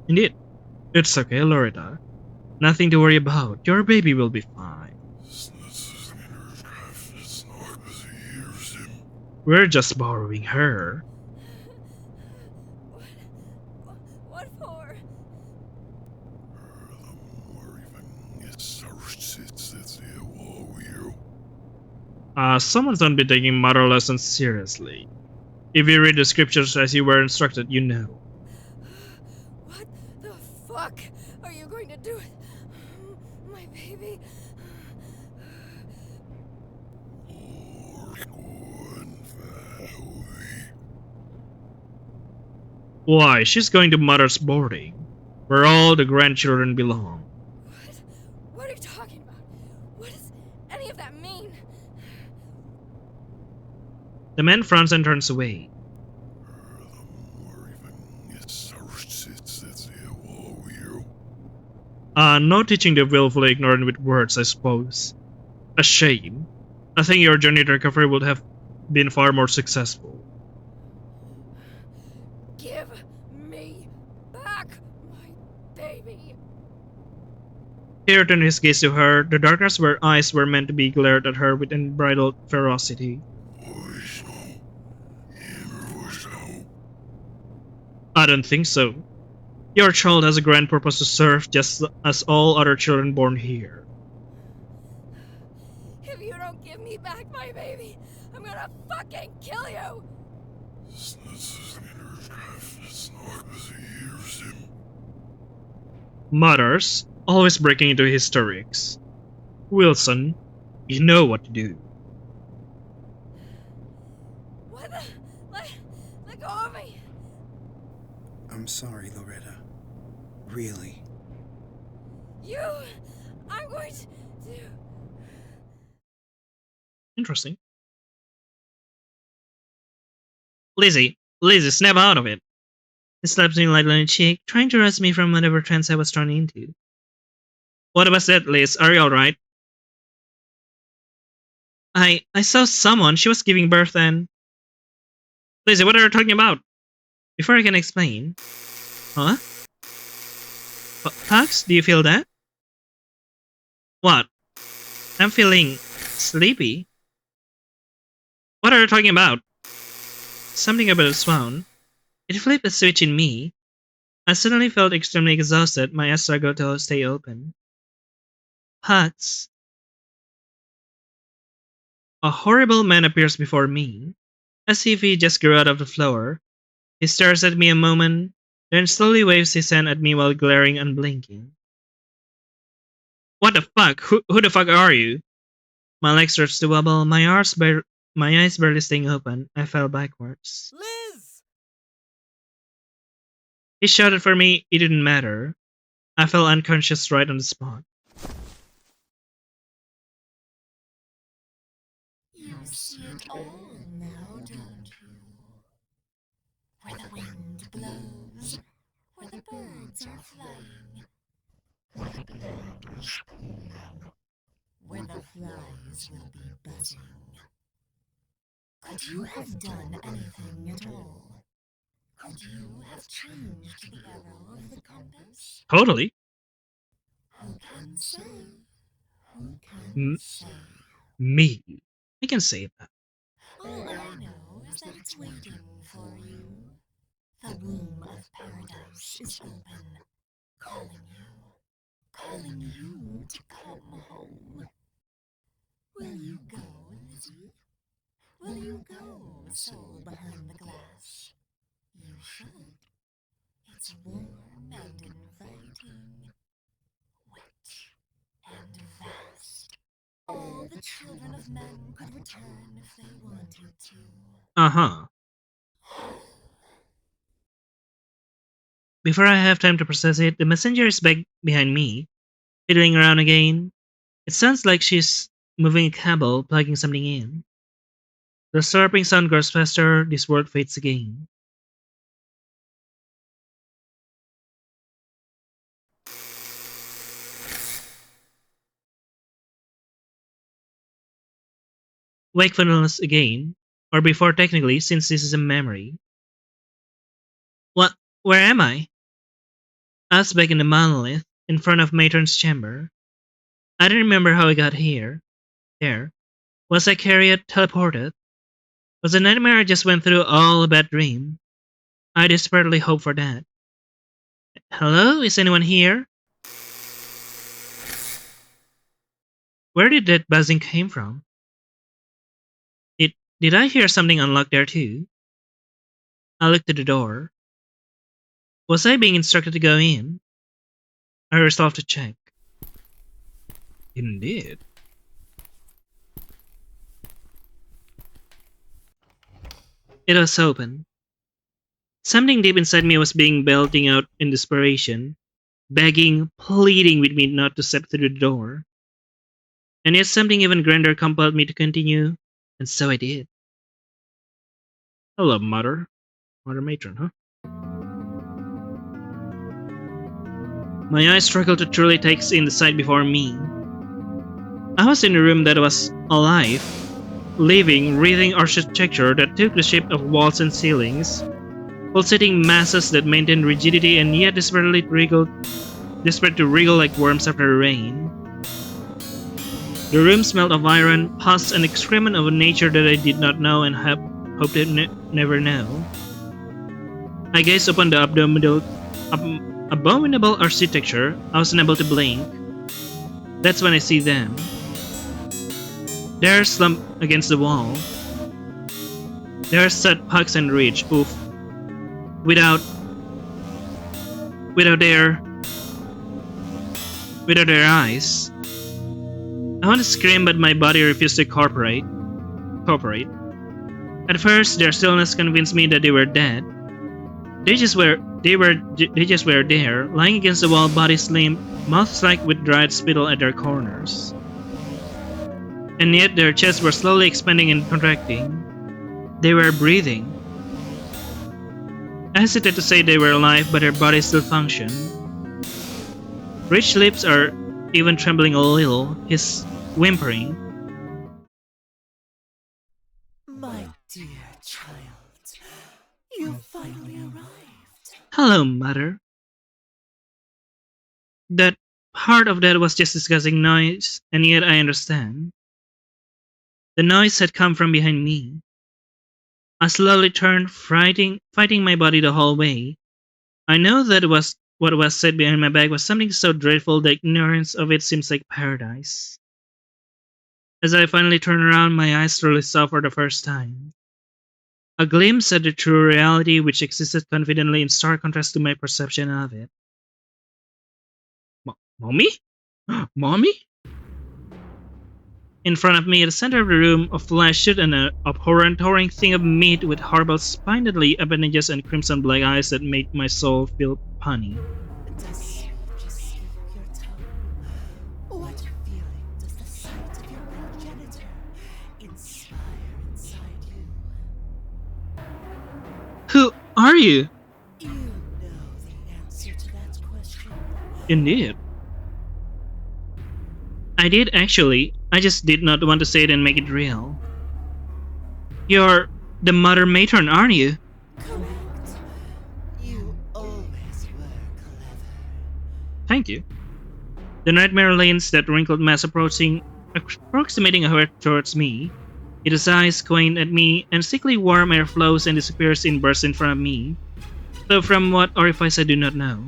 Indeed. It's okay, Loretta. Nothing to worry about. Your baby will be fine. We're just borrowing her. What for? The more even it's Someone's not be taking moral lessons seriously. If you read the scriptures as you were instructed, you know. What the fuck are you going to do with my baby? Why, she's going to mother's boarding, where all the grandchildren belong. What? What are you talking about? What does any of that mean? The man frowns and turns away. No teaching the willfully ignorant with words, I suppose. A shame. I think your journey to recovery would have been far more successful. Give me back my baby. He returned his gaze to her, the darkness where eyes were meant to be glared at her with unbridled ferocity. I don't think so. Your child has a grand purpose to serve just as all other children born here. If you don't give me back my baby, I'm gonna fucking kill you! Mutters, always breaking into hysterics. Wilson, you know what to do. What the? Let go of me! I'm sorry, Loretta. Really. I'm going to... Interesting. Lizzie, snap out of it. He slaps me lightly on the cheek, trying to rouse me from whatever trance I was thrown into. What was that, Liz? Are you alright? I saw someone. She was giving birth and... Lizzie, what are you talking about? Before I can explain... Huh? Pax, do you feel that? What? I'm feeling... sleepy. What are you talking about? Something about a swoon. It flipped a switch in me. I suddenly felt extremely exhausted, my eyes struggled to stay open. Pax. A horrible man appears before me, as if he just grew out of the floor. He stares at me a moment, then slowly waves his hand at me while glaring and blinking. What the fuck? Who the fuck are you? My legs starts to wobble, my eyes barely staying open. I fell backwards. Liz! He shouted for me, it didn't matter. I fell unconscious right on the spot. You see it all now, don't you? Where the wind blows, where the birds are flying, where the blood is pooling, where the flies will be buzzing. Could you have done anything at all? Could you have changed the arrow of the compass? Totally. Who can say? Who can M- say? Me. I can say that. All I know is that it's waiting for you. The womb of paradise is open, calling you to come home. Will you go, Lizzie? Will you go, soul behind the glass? You should. It's warm and inviting, wet and vast. All the children of men could return if they wanted to. Uh-huh. Before I have time to process it, the messenger is back behind me, fiddling around again. It sounds like she's moving a cable, plugging something in. The slurping sound grows faster, this word fades again. Wakefulness again, or before technically, since this is a memory. What? Where am I? I was back in the monolith, in front of Matron's chamber. I don't remember how I got here. There. Was I carried, teleported? Was the nightmare I just went through all a bad dream? I desperately hope for that. Hello? Is anyone here? Where did that buzzing came from? Did I hear something unlocked there too? I looked to the door. Was I being instructed to go in? I resolved to check. Indeed. It was open. Something deep inside me was being belting out in desperation, begging, pleading with me not to step through the door. And yet something even grander compelled me to continue, and so I did. Hello, Mother. Mother Matron, huh? My eyes struggled to truly take in the sight before me. I was in a room that was alive, living, breathing architecture that took the shape of walls and ceilings, pulsating masses that maintained rigidity and yet desperate to wriggle like worms after rain. The room smelled of iron, pus, and excrement of a nature that I did not know and hoped to never know. I gazed upon the abominable architecture. I was unable to blink. That's when I see them. They're slumped against the wall. They're set pucks and reach, oof. Without their eyes. I want to scream, but my body refused to cooperate. At first, their stillness convinced me that they were dead. They just were there, lying against the wall, bodies limp, mouths slack with dried spittle at their corners. And yet their chests were slowly expanding and contracting. They were breathing. I hesitate to say they were alive, but their bodies still function. Rich lips are even trembling a little, his whimpering. My dear child, you finally arrived. Hello, Mother. That part of that was just disgusting noise, and yet I understand. The noise had come from behind me. I slowly turned, fighting my body the whole way. I know that what was said behind my back was something so dreadful that ignorance of it seems like paradise. As I finally turned around, my eyes truly saw for the first time. A glimpse at the true reality which existed confidently in stark contrast to my perception of it. Mommy? Mommy? In front of me, at the center of the room, a flesh stood an abhorrent thing of meat with horrible spindly appendages and crimson black eyes that made my soul feel punny. Does just your tongue? What feeling does the sight of your progenitor inspire inside you? Who are you? You know the answer to that question. Indeed. I did actually. I just did not want to say it and make it real. You're the Mother Matron, aren't you? Correct. You always were clever. Thank you. The nightmare lanes that wrinkled mass approximating her towards me. Its eyes quaint at me, and sickly warm air flows and disappears in bursts in front of me. Though from what orifice I do not know.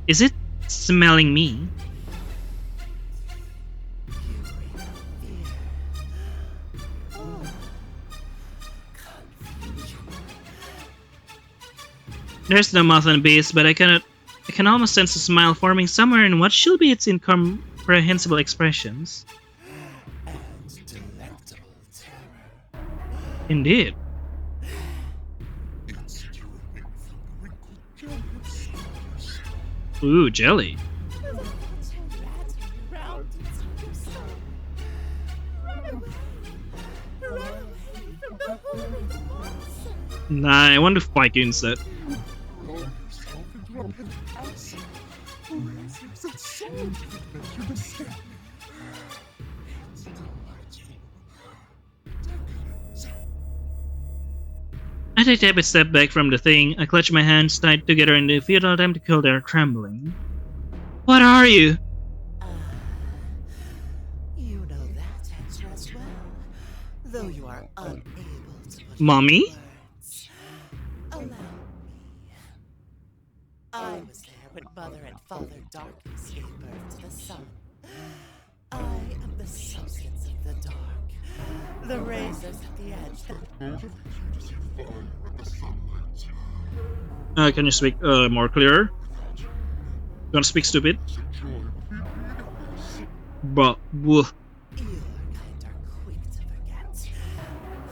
Is it smelling me? There's no mouth on the beast, but I can almost sense a smile forming somewhere in what should be its incomprehensible expressions. And delectable terror. Indeed. It's dripping from the wrinkled jelly inside your skull. Ooh, jelly. Round inside your soul. Run away. Run away from the horrid monster. Nah, I want to fight you instead. Roll yourself into a pit of acid. Raise yourself so you can make your mistake. It's delightful. Decadence. I take a step back from the thing. I clutch my hands tight together in the futile attempt to kill their trembling. What are you? You know that answer as well, though you are unable to put Mommy? it into words. Allow me. I was there when Mother and Father Darkness gave birth to the sun. I am the substance of the dark. The razors at the edge that Can you speak more clear? You wanna speak stupid? But your kind are quick to forget,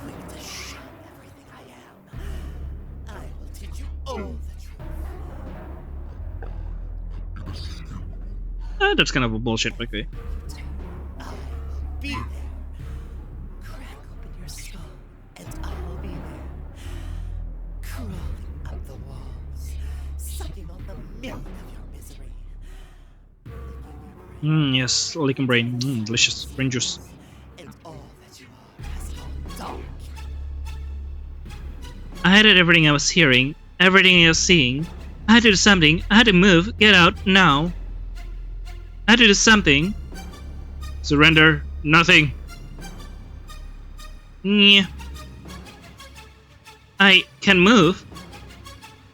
quick to shun everything I am. I will teach you all the truth. that's kind of a bullshit. Okay. I will be there. Crack open your skull, and I'll be there. Crawling up the walls, sucking on the milk of your misery. Yes, licking brain. Delicious. Brain juice. And all that you are has gone dark. I hated everything I was hearing, everything I was seeing. I had to do something. I had to move. Get out now. I had to do something. Surrender. Nothing. Yeah. I can move.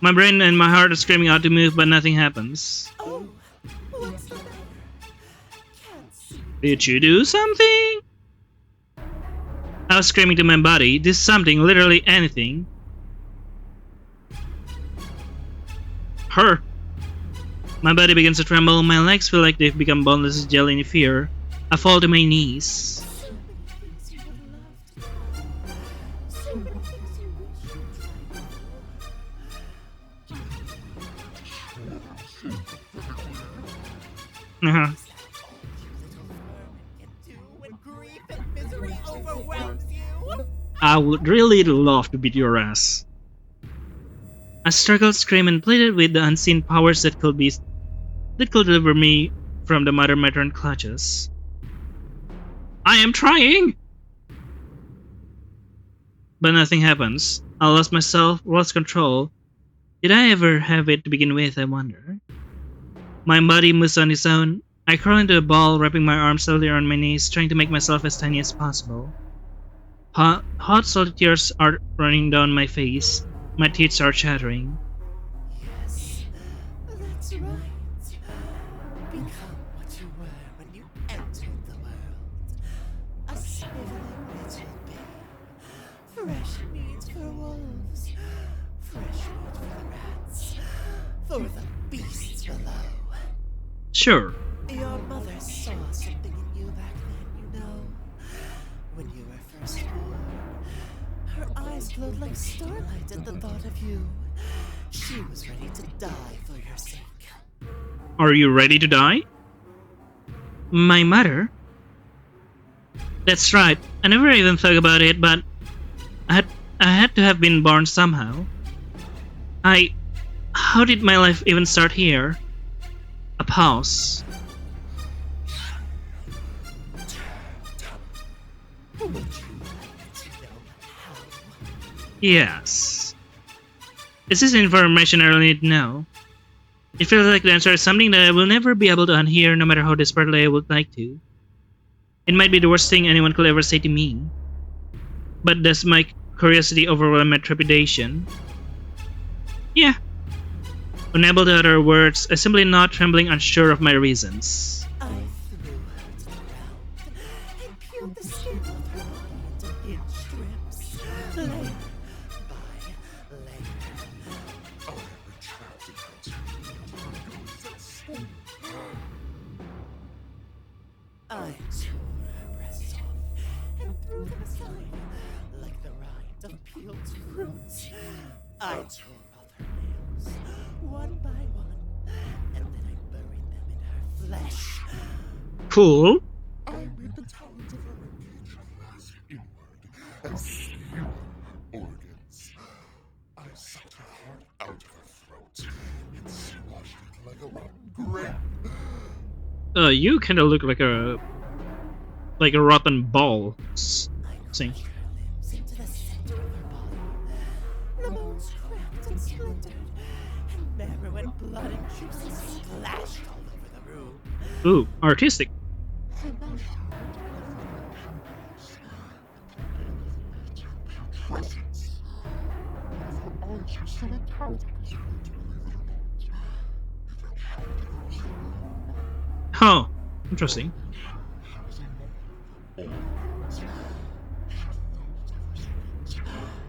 My brain and my heart are screaming out to move, but nothing happens. Oh, what's the matter? Can't see. Did you do something? I was screaming to my body, do something, literally anything. Her. My body begins to tremble, my legs feel like they've become boneless jelly in fear. I fall to my knees. So many things you would love to know. So many things you wish you'd tried. Uh-huh. Is that all you little vermin can do when grief and misery overwhelms you? I would really love to beat your ass. I struggled, screamed, and pleaded with the unseen powers that could deliver me from the Mother Matron clutches. I am trying! But nothing happens. I lost myself, lost control. Did I ever have it to begin with, I wonder? My body moves on its own. I crawl into a ball, wrapping my arms slowly around my knees, trying to make myself as tiny as possible. Hot salty tears are running down my face. My teeth are chattering. Yes, that's right. Become what you were when you entered the world. A sniveling little bear. Fresh meat for wolves. Fresh meat for the rats. For the beasts below. Sure. Your mother saw something in you back then, you know. When you were first born. Her eyes glowed like starlight at the thought of you. She was ready to die for your sake. Are you ready to die? My mother? That's right. I never even thought about it, but I had to have been born somehow. How did my life even start here? A pause. Would you like to know how? Yes. Is this information I really need to know? It feels like the answer is something that I will never be able to unhear no matter how desperately I would like to. It might be the worst thing anyone could ever say to me. But does my curiosity overwhelm my trepidation? Yeah. Unable to utter words, I simply nod, trembling, unsure of my reasons. I threw her to the ground and peeled the skin off her body into thin strips, layer by layer. I retracted her to I tore her breasts off and threw them aside like the rind of peeled fruits. I tore off her nails, one by one, and then I buried them in her flesh. Cool. I made the talons of her ribcage rise inward and skewer organs. I sucked her heart out of her throat and squashed it like a rotten grape. You kinda look like a rotten ball. I See. crushed her limbs into the center of her body. The bones cracked and splintered, and marrow and blood and juices splashed all over the room. Ooh, artistic. Presence. Her eyes are still intact, believe it or not. Oh, interesting.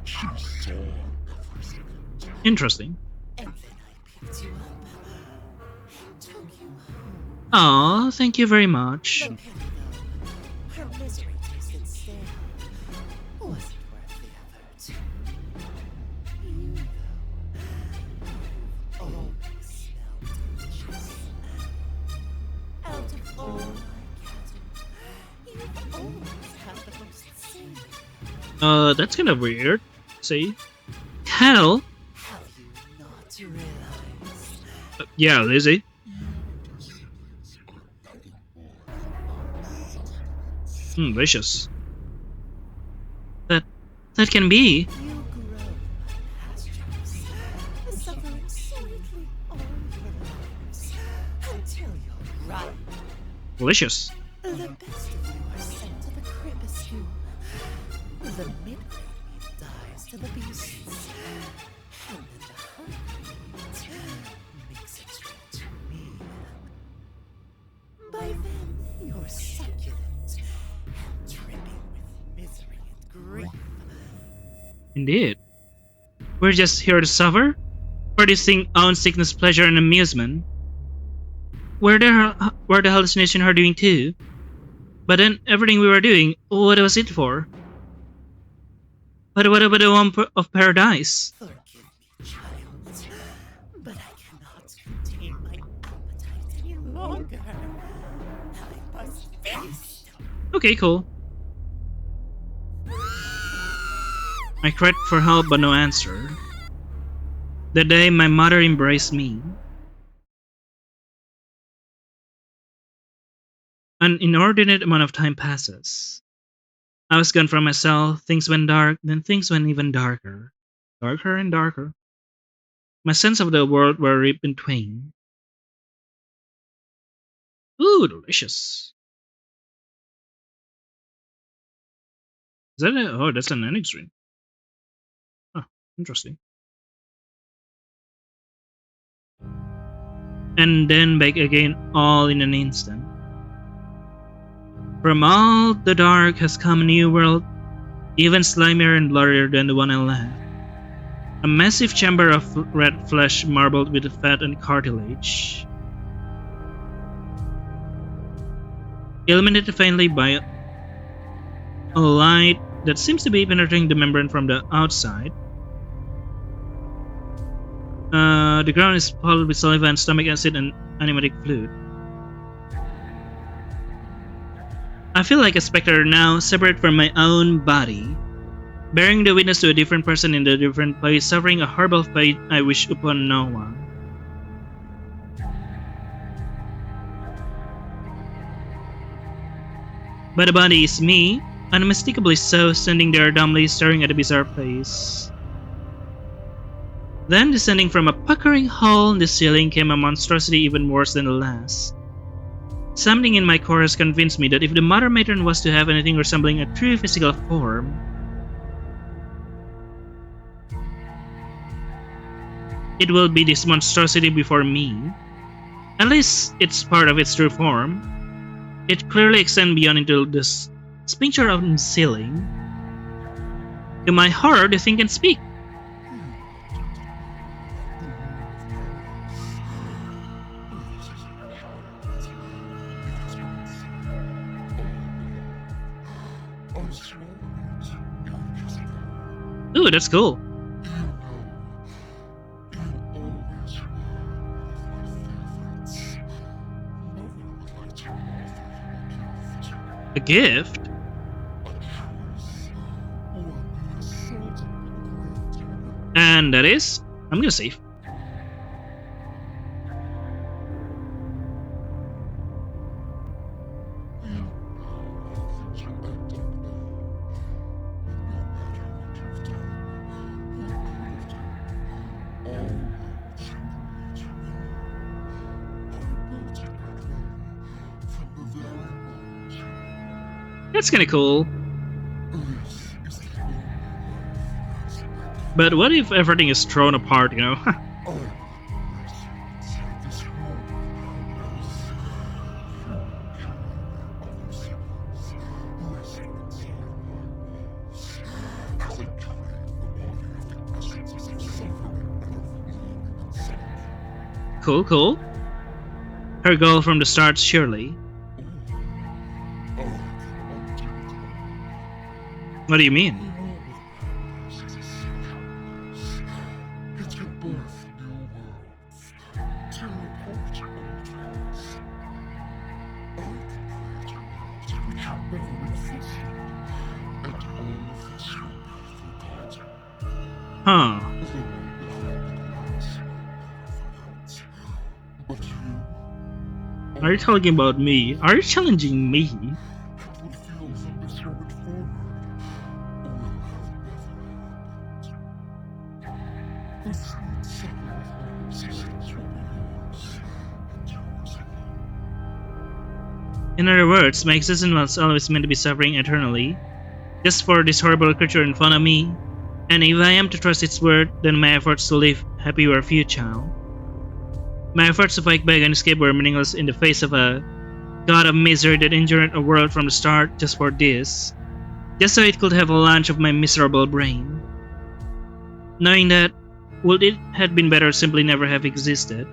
She saw everything. Interesting. And then I picked you up and took you home. Aw, thank you very much. The pity, though, her misery tasted stale. Wasn't worth the effort. You, though, always smelled delicious. Out of all my cattle, you've always had the most savory. That's kind of weird. See? Hell? Have you not realized? Yeah, Lizzie. Delicious. That can be. You grow pastures, suffering sweetly all your lives, until you're ripe. Delicious. The best of you are sent to the crepuscule. The midnight meat dies to the beasts, and then the hungry meat makes its way to me. By then, you're succulent and dripping with misery and grief. Indeed. We're just here to suffer? Or do you think own sickness, pleasure, and amusement? Were the hallucination her doing too? But then everything we were doing, what was it for? But what about the one of paradise? Forgive me, child, but I cannot contain my appetite any longer. I must feast. Okay, cool. I cried for help but no answer. The day my mother embraced me. An inordinate amount of time passes. I was gone from myself, things went dark, then things went even darker. Darker and darker. My sense of the world were ripped in twain. Ooh, delicious. Is that a, oh, that's an Enix ring. Oh, interesting. And then back again all in an instant. From all the dark has come a new world, even slimier and bloodier than the one I left. A massive chamber of red flesh marbled with fat and cartilage. Illuminated faintly by a light that seems to be penetrating the membrane from the outside. The ground is followed with saliva and stomach acid and animatic fluid. I feel like a specter now, separate from my own body, bearing the witness to a different person in a different place, suffering a horrible fate I wish upon no one. But the body is me, unmistakably so, standing there dumbly staring at a bizarre place. Then, descending from a puckering hole in the ceiling, came a monstrosity even worse than the last. Something in my core has convinced me that if the Mother Matron was to have anything resembling a true physical form, it will be this monstrosity before me. At least it's part of its true form. It clearly extends beyond into the sphincter of the ceiling. To my horror, the thing can speak. Ooh, that's cool. A gift? And that is? I'm gonna save. That's kinda cool. But what if everything is thrown apart, you know? Cool, cool. Her goal from the start, surely. What do you mean? It's your birth, new worlds. Teleport your agents. I can create your worlds which have never existed. And all of this will be forgotten. Huh. The one behind the glass never forgets. But you, Are you talking about me? Are you challenging me? it will feel as though this went forward. Will have never happened. The sweet sucker of my existence will be yours. And yours alone. In other words, my existence was always meant to be suffering eternally, just for this horrible creature in front of me. And if I am to trust its word, then my efforts to live happy were futile. My efforts to fight back and escape were meaningless in the face of a god of misery that engineered a world from the start just for this. Just so it could have a lunch of my miserable brain. Knowing that, would it have been better simply never have existed?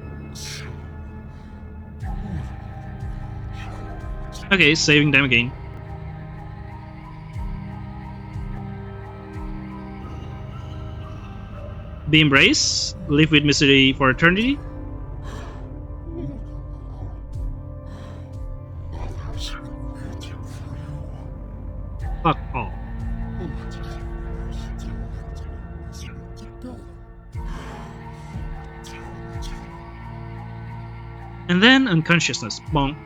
Okay, saving time again. Be embraced? Live with misery for eternity? Others are waiting for you. Fuck off. And then unconsciousness. Bonk.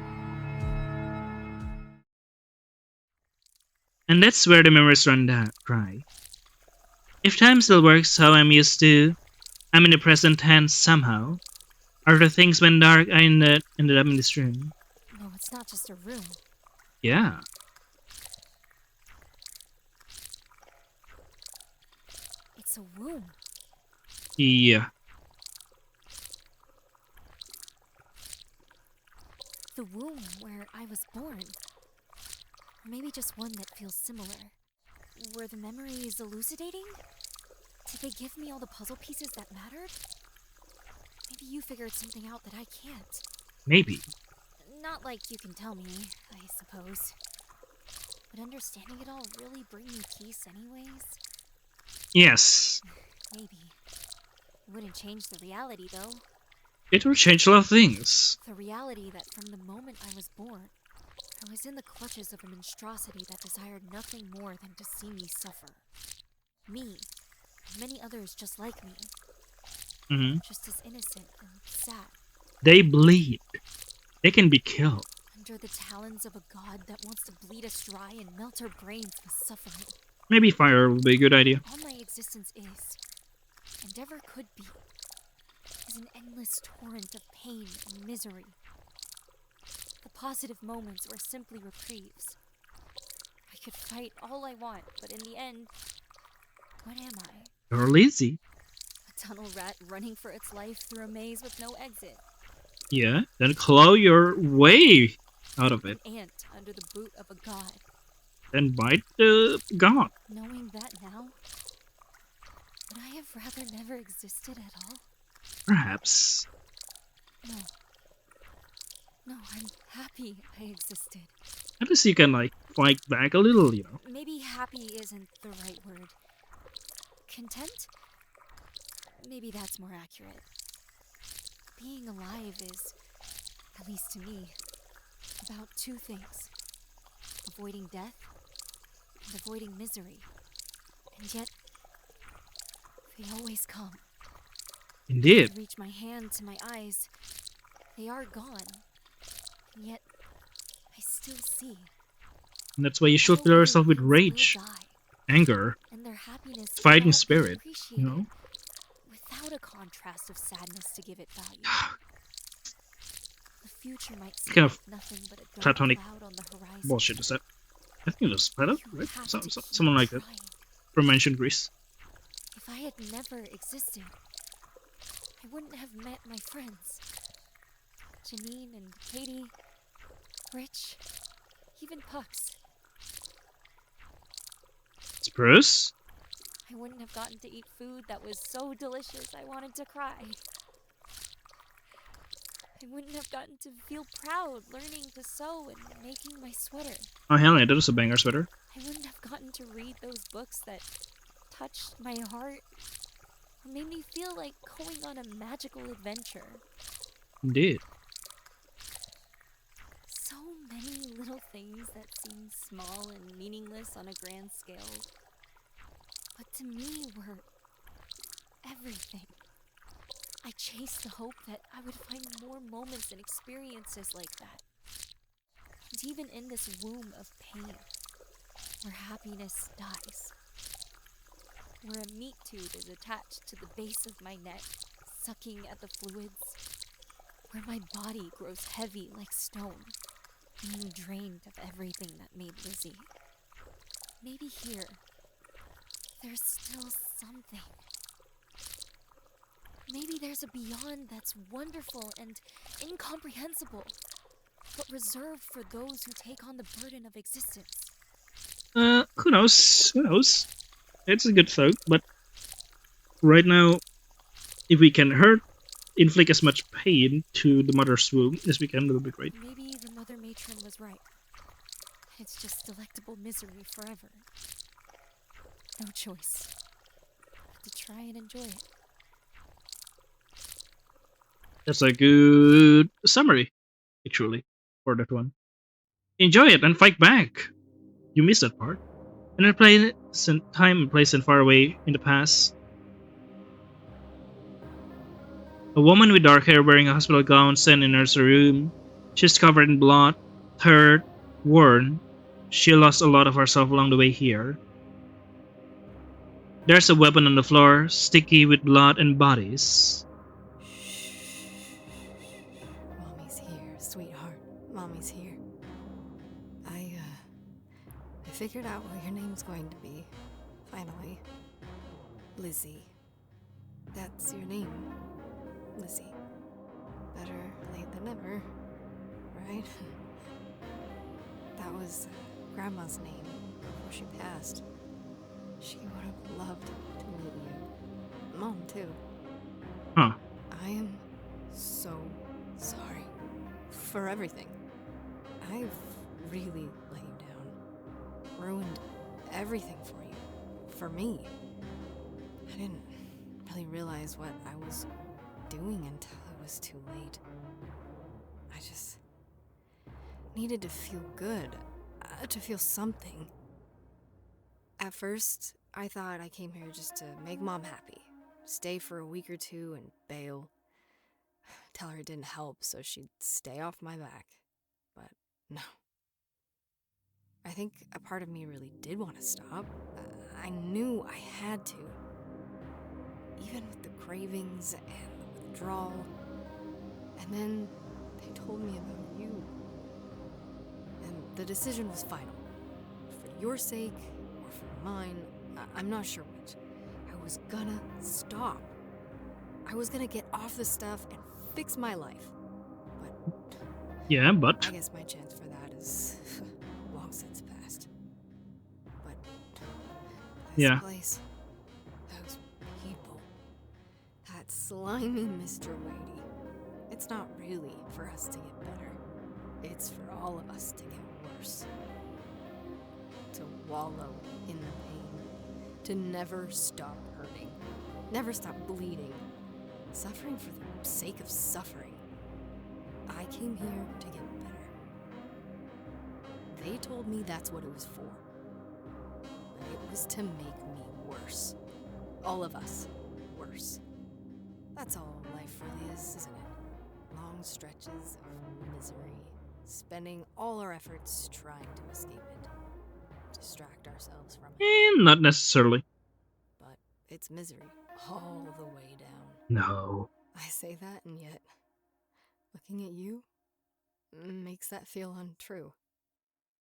And that's where the memories run dry. If time still works how I'm used to, I'm in the present tense somehow. After things went dark, I ended up in this room. No, it's not just a room. Yeah. It's a womb. Yeah. The womb where I was born. Or maybe just one that feels similar. Were the memories elucidating? Did they give me all the puzzle pieces that mattered? Maybe you figured something out that I can't. Maybe. Not like you can tell me, I suppose. Would understanding it all really bring me peace anyways? Yes. Maybe. It wouldn't change the reality, though. It will change a lot of things. The reality that from the moment I was born, I was in the clutches of a monstrosity that desired nothing more than to see me suffer. Me, and many others just like me. Just as innocent and sad. They bleed. They can be killed. Under the talons of a god that wants to bleed us dry and melt our brains with suffering. Maybe fire would be a good idea. All my existence is, and ever could be, is an endless torrent of pain and misery. The positive moments were simply reprieves. I could fight all I want, but in the end, what am I? You're lazy. A tunnel rat running for its life through a maze with no exit. Yeah, then claw your way out of it. An ant under the boot of a god. Then bite the god. Knowing that now, would I have rather never existed at all? Perhaps. No. No, I'm happy I existed. At least you can, like, fight back a little, you know. Maybe happy isn't the right word. Content? Maybe that's more accurate. Being alive is, at least to me, about two things. Avoiding death and avoiding misery. And yet, they always come. Indeed. I reach my hand to my eyes. They are gone. And yet, I still see. And that's why you should fill yourself with rage, anger, and their happiness fighting cannot be spirit, you appreciated know? without a contrast of sadness to give it value. The future might seem Kind of like nothing but a dark platonic cloud on the horizon. bullshit is that? I think it was Plato, You right? have So, to keep someone like that trying. from ancient Greece. If I had never existed, I wouldn't have met my friends. Janine and Katie, Rich, even Pucks. Spruce? I wouldn't have gotten to eat food that was so delicious I wanted to cry. I wouldn't have gotten to feel proud learning to sew and making my sweater. Oh hell yeah, that was a banger sweater. I wouldn't have gotten to read those books that touched my heart or made me feel like going on a magical adventure. Indeed. So many little things that seem small and meaningless on a grand scale, but to me were everything. I chased the hope that I would find more moments and experiences like that. And even in this womb of pain, where happiness dies, where a meat tube is attached to the base of my neck, sucking at the fluids, where my body grows heavy like stone, being drained of everything that made Lizzie. Maybe here, there's still something. Maybe there's a beyond that's wonderful and incomprehensible, but reserved for those who take on the burden of existence. Who knows? Who knows? It's a good thought, but right now, if we can inflict as much pain to the mother's womb as we can, that would be great. Maybe the mother matron was right. It's just delectable misery forever. No choice but to try and enjoy it. That's a good summary, actually, for that one. Enjoy it and fight back. You missed that part. And then play some time and place and far away in the past. A woman with dark hair wearing a hospital gown stands in her room. She's covered in blood, tired, worn. She lost a lot of herself along the way here. There's a weapon on the floor, sticky with blood and bodies. Mommy's here, sweetheart. Mommy's here. I figured out what your name's going to be. Finally. Lizzie. That's your name. Lizzie. Better late than never, right? That was Grandma's name before she passed. She would have loved to meet you. Mom, too. Huh. I am so sorry for everything. I've really let you down. Ruined everything for you. For me. I didn't really realize what I was doing until it was too late. I just needed to feel good. To feel something. At first, I thought I came here just to make Mom happy. Stay for a week or two and bail. Tell her it didn't help so she'd stay off my back. But no. I think a part of me really did want to stop. I knew I had to. Even with the cravings and the withdrawal. And then they told me about you. And the decision was final. For your sake, or for mine, I'm not sure which. I was gonna stop. I was gonna get off the stuff and fix my life. But Yeah, but I guess my chance for that is long since past. But this Yeah. place, those people, that slimy Mr. Wadey, it's not really for us to get better. It's for all of us to get worse. To wallow in the pain. To never stop hurting. Never stop bleeding. Suffering for the sake of suffering. I came here to get better. They told me that's what it was for. But it was to make me worse. All of us worse. That's all life really is, isn't it? Long stretches of misery. Spending all our efforts trying to escape it. Distract ourselves from it. Not necessarily. But it's misery all the way down. No. I say that, and yet, looking at you makes that feel untrue.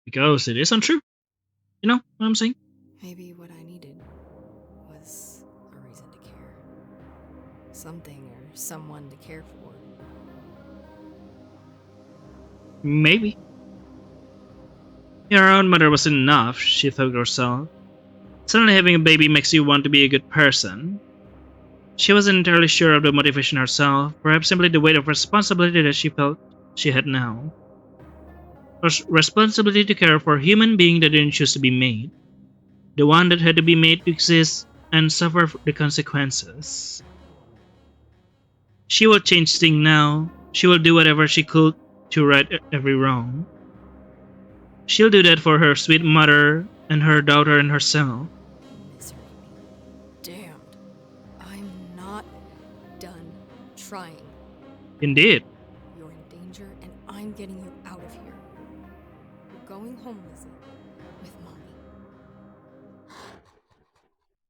Because it is untrue. You know what I'm saying? Maybe what I needed was a reason to care. Something or someone to care for. Maybe. Your own mother wasn't enough, she thought to herself. Suddenly having a baby makes you want to be a good person. She wasn't entirely sure of the motivation herself, perhaps simply the weight of responsibility that she felt she had now. Responsibility to care for a human being that didn't choose to be made, the one that had to be made to exist and suffer the consequences. She will change things now. She will do whatever she could to right every wrong. She'll do that for her sweet mother and her daughter and herself. Misery be damned. I'm not done trying. Indeed. You're in danger, and I'm getting you out of here. You're going home, Lizzie, with Mommy.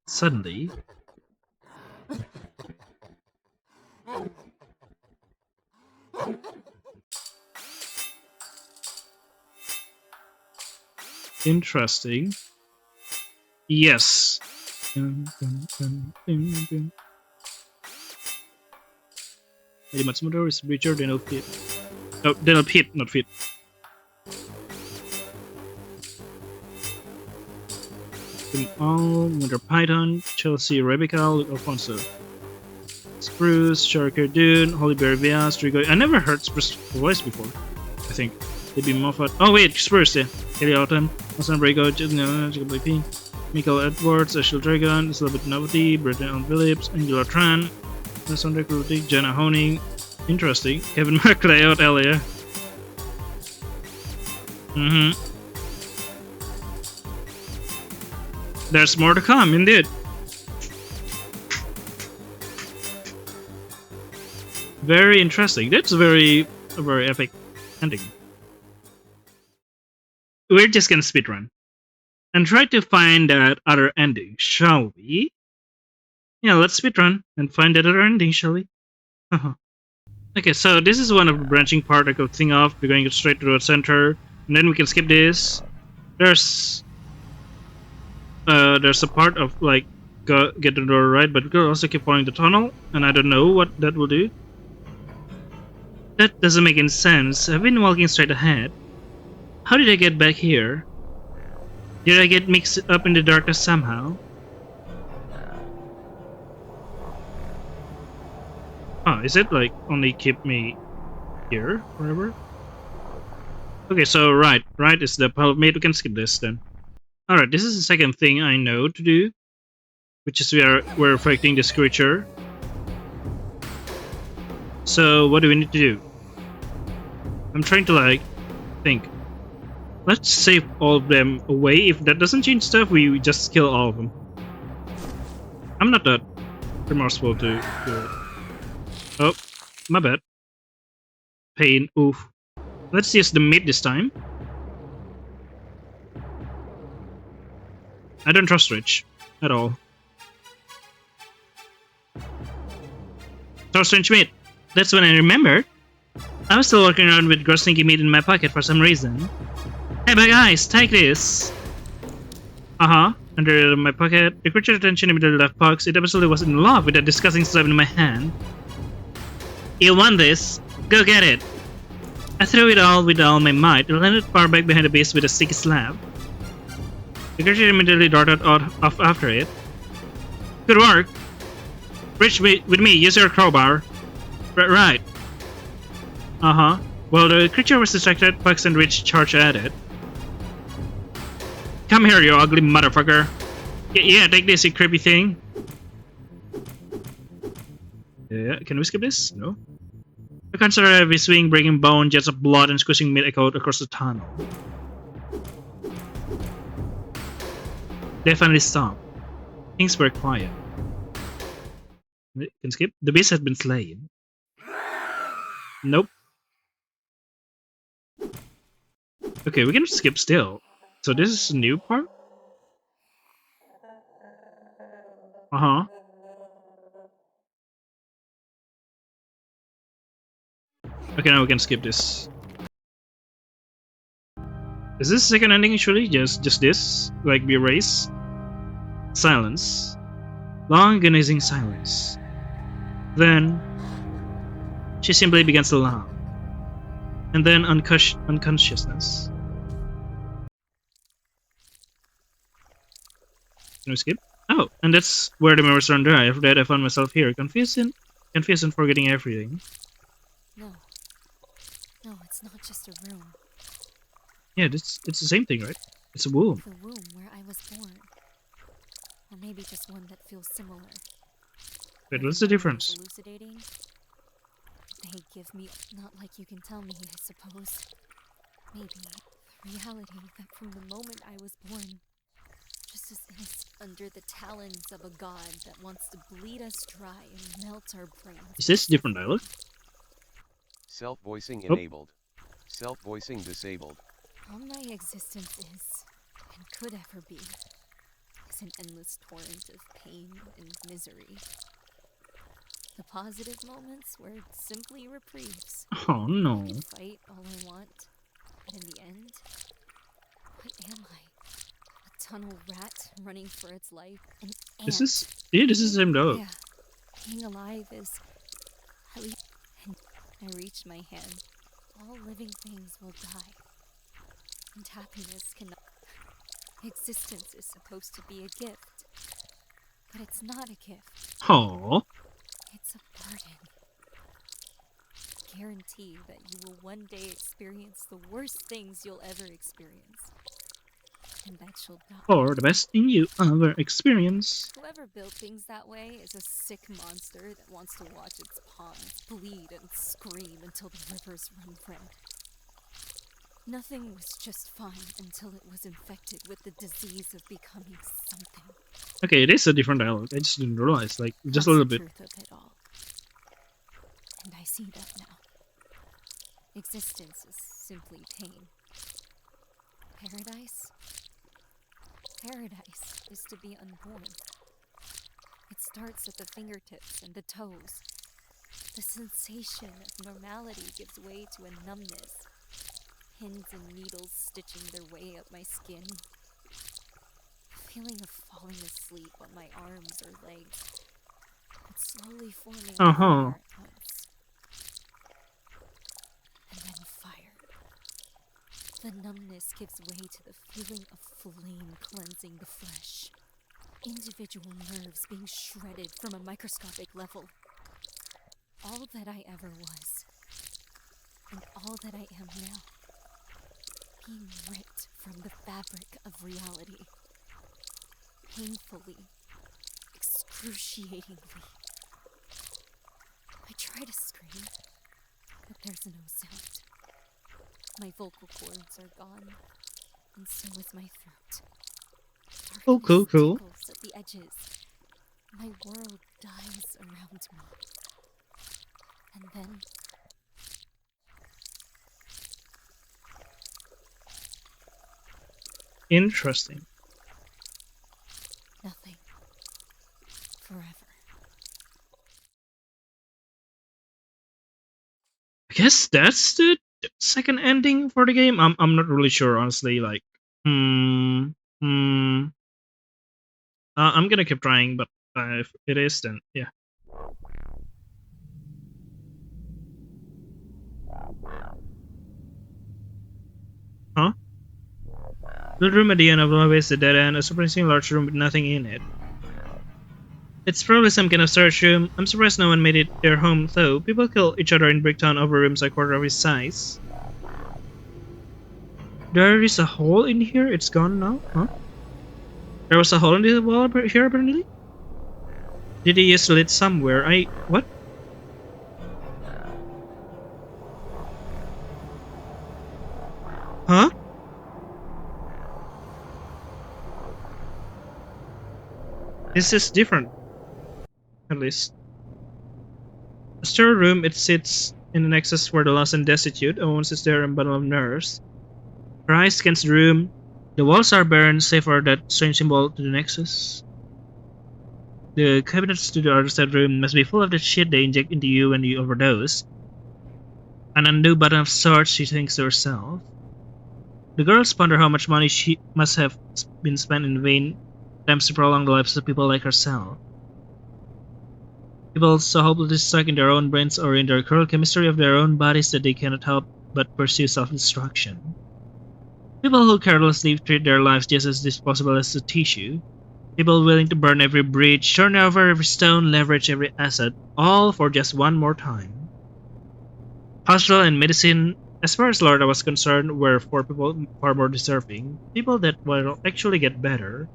Suddenly, interesting. Yes. Eddie Matsumoto is richer than Pit. Oh, Daniel Pitt, not Fit. All, Winter Python, Chelsea Rebecca, Luke Alfonso. Spruce, Sharker Dude, Holly Berry Vias, Trigo. I never heard Spruce's voice before, I think. Debbie Moffat. Oh, wait, Spruce, yeah. Kelly Autumn, Austin Brago, Jacob P. Michael Edwards, Ashel Dragon, Elizabeth Novity, Britton Allen Phillips, Angela Tran, Sandra Krutik, Jenna Honing. Interesting. Kevin McLeod, Elia. There's more to come, indeed. Very interesting. That's a very epic ending. We're just gonna speedrun and try to find that other ending, shall we? Yeah, let's speedrun and find that other ending, shall we? Okay, so this is one of the branching part I could think of. We're going straight to the center, and then we can skip this. There's a part of like get the door right, but we could also keep following the tunnel, and I don't know what that will do. That doesn't make any sense. I've been walking straight ahead. How did I get back here? Did I get mixed up in the darkness somehow? Oh, is it like only keep me here forever? Okay, so right is the pile of meat. We can skip this then. Alright, this is the second thing I know to do, which is we're affecting this creature. So what do we need to do? I'm trying to like think. Let's save all of them away. If that doesn't change stuff, we just kill all of them. I'm not that remorseful to do it. Oh, my bad. Pain, oof. Let's use the meat this time. I don't trust Rich at all. So strange meat. That's when I remembered. I was still walking around with gross stinky meat in my pocket for some reason. Hey, bad guys, take this. Under my pocket. The creature's attention immediately left Pox. It absolutely was in love with that disgusting stuff in my hand. You want this? Go get it. I threw it all with all my might. It landed far back behind the base with a sticky slap. The creature immediately darted off after it. Good work. Reach with me, use your crowbar. Right. Well, the creature was distracted. Pugs and Rich charged at it. Come here, you ugly motherfucker. Yeah, take this, you creepy thing. Yeah, can we skip this? No. I consider a heavy swing, breaking bone, jets of blood, and squishing meat echoed across the tunnel. They finally stopped. Things were quiet. Can skip? The beast had been slain. Nope. Okay, we can skip still. So this is a new part? Okay, now we can skip this. Is this second ending actually? Just this? Like be erased? Silence. Long agonizing silence. Then she simply begins to laugh. And then unconsciousness. Can we skip? Oh, Oh, and that's where the memories run dry. After that, I found myself here, confused and forgetting everything. No. No, it's not just a room. Yeah, it's the same thing, right? It's a womb. The womb where I was born. Or maybe just one that feels similar. Wait, Where what's the memories difference? Elucidating. They give me, not like you can tell me, I suppose. Maybe the reality that from the moment I was born, just as innocent under the talons of a god that wants to bleed us dry and melt our brains. Is this different dialogue? Self-voicing Oh. enabled. Self-voicing disabled. All my existence is, and could ever be, is an endless torrent of pain and misery. The positive moments were simply reprieves. Oh no. I can fight all I want, but in the end, what am I? A tunnel rat running for its life? An ant? This is the same dialogue. Yeah. Being alive is, at least, and I reach my hand. All living things will die. And happiness cannot. Existence is supposed to be a gift. But it's not a gift. Oh. It's a burden. Guarantee that you will one day experience the worst things you'll ever experience. And that you'll die. Or the best thing you ever experience. Whoever built things that way is a sick monster that wants to watch its pawns bleed and scream until the rivers run red. Nothing was just fine until it was infected with the disease of becoming something. Okay, it is a different dialogue. I just didn't realize, like, just That's a little the bit. truth of it all. And I see that now. Existence is simply pain. Paradise? Paradise is to be unborn. It starts at the fingertips and the toes. The sensation of normality gives way to a numbness. Pins and needles stitching their way up my skin. The feeling of falling asleep on my arms or legs. But slowly forming Uh-huh. fire at once. And then fire. The numbness gives way to the feeling of flame cleansing the flesh. Individual nerves being shredded from a microscopic level. All that I ever was. And all that I am now. Being ripped from the fabric of reality. Painfully. Excruciatingly. I try to scream, but there's no sound. My vocal cords are gone, and so is my throat. Oh, cool, Darkness cool. tickles at the edges. My world dies around me. And then Interesting. nothing. Forever. I guess that's the second ending for the game. I'm not really sure, honestly. Like, I'm gonna keep trying, but if it is, then yeah. Huh? The room at the end of the hallway is a dead end, a surprisingly large room with nothing in it. It's probably some kind of storage room. I'm surprised no one made it their home, though. People kill each other in Bricktown over rooms a quarter of his size. There is a hole in here? It's gone now? Huh? There was a hole in the wall here, apparently? Did he use lid somewhere? What? Huh? This is different. At least. A storeroom, it sits in the nexus for the lost and destitute. A woman sits there in a bundle of nerves. Her eyes scans the room. The walls are barren, save for that strange symbol to the nexus. The cabinets to the other side of the room must be full of the shit they inject into you when you overdose. An undo button of sorts, she thinks to herself. The girls ponder how much money she must have been spent in vain attempts to prolong the lives of people like herself. People so hopelessly stuck in their own brains or in the cruel chemistry of their own bodies that they cannot help but pursue self-destruction. People who carelessly treat their lives just as disposable as a tissue. People willing to burn every bridge, turn over every stone, leverage every asset, all for just one more time. Hospital and medicine, as far as Lorda was concerned, were for people far more deserving. People that will actually get better.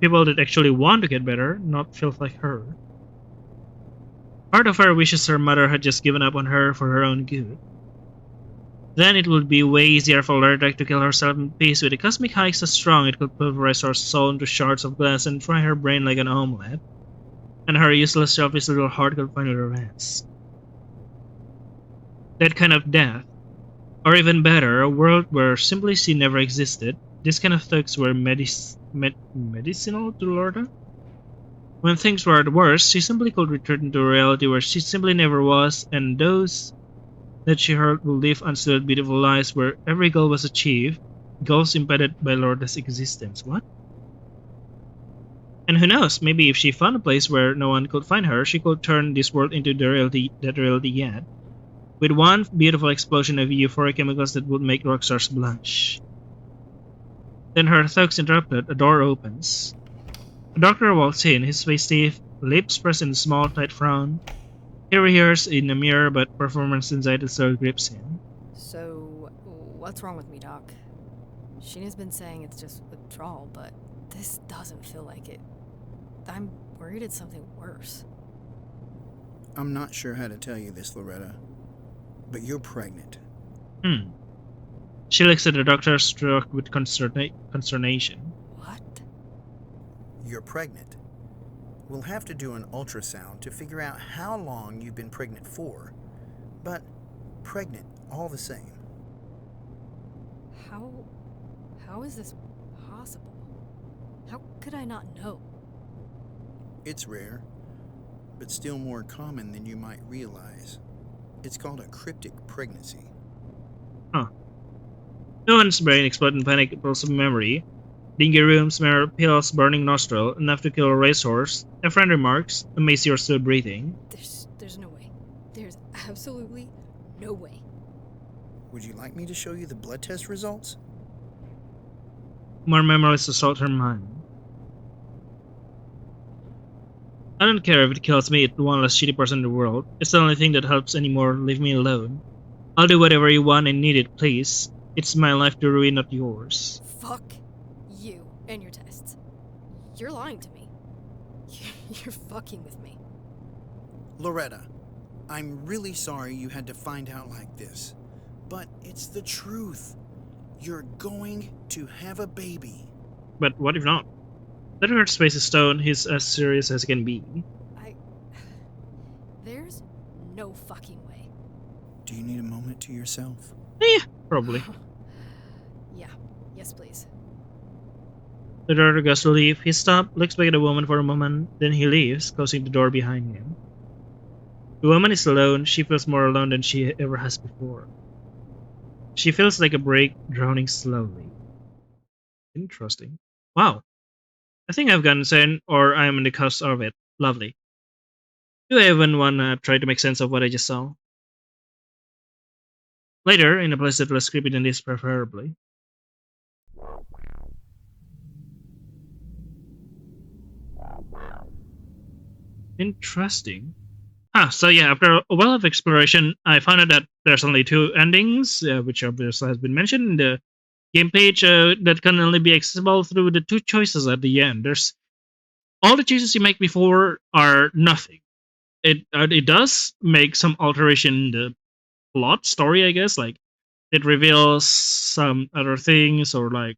People that actually want to get better, not feel like her. Part of her wishes her mother had just given up on her for her own good. Then it would be way easier for Lorda to kill herself in peace with the cosmic high so strong it could pulverize her soul into shards of glass and fry her brain like an omelette, and her useless selfish little heart could finally rest. That kind of death, or even better, a world where simply she never existed, this kind of thugs were medicinal to Lorda? When things were at worst, she simply could return to a reality where she simply never was, and those that she heard would live unstilled beautiful lives where every goal was achieved, goals impeded by Lorda's existence. What? And who knows, maybe if she found a place where no one could find her, she could turn this world into the reality yet, with one beautiful explosion of euphoric chemicals that would make rockstars blush. Then her thoughts interrupted, a door opens. A doctor walks in, his face stiff, lips pressed in a small, tight frown. He rehearses in a mirror, but performance anxiety still grips him. So, what's wrong with me, Doc? Sheena's been saying it's just withdrawal, but this doesn't feel like it. I'm worried it's something worse. I'm not sure how to tell you this, Loretta, but you're pregnant. She looks at the doctor, struck with consternation. What? You're pregnant. We'll have to do an ultrasound to figure out how long you've been pregnant for, but pregnant all the same. How is this possible? How could I not know? It's rare, but still more common than you might realize. It's called a cryptic pregnancy. Huh. No one's brain exploded in panic, impulsive memory. Dingy room, smell pills, burning nostril, enough to kill a racehorse. A friend remarks, amazed you're still breathing. There's no way. There's absolutely no way. Would you like me to show you the blood test results? More memories assault her mind. I don't care if it kills me, it's one less shitty person in the world. It's the only thing that helps anymore, leave me alone. I'll do whatever you want and need it, please. It's my life to ruin, not yours. Fuck you and your tests. You're lying to me. You're fucking with me. Loretta, I'm really sorry you had to find out like this, but it's the truth. You're going to have a baby. But what if not? Let her space a stone, he's as serious as can be. There's no fucking way. Do you need a moment to yourself? Probably. Yeah. Yes, please. The daughter goes to leave. He stops, looks back at the woman for a moment, then he leaves, closing the door behind him. The woman is alone. She feels more alone than she ever has before. She feels like a break, drowning slowly. Interesting. Wow. I think I've gotten sane, or I'm in the cusp of it. Lovely. Do I even want to try to make sense of what I just saw? Later, in a place that was creepy than this, preferably. Interesting. So yeah, after a while of exploration, I found out that there's only two endings, which obviously has been mentioned in the game page, that can only be accessible through the two choices at the end. There's all the choices you make before are nothing. It does make some alteration in the plot story, I guess, like it reveals some other things, or like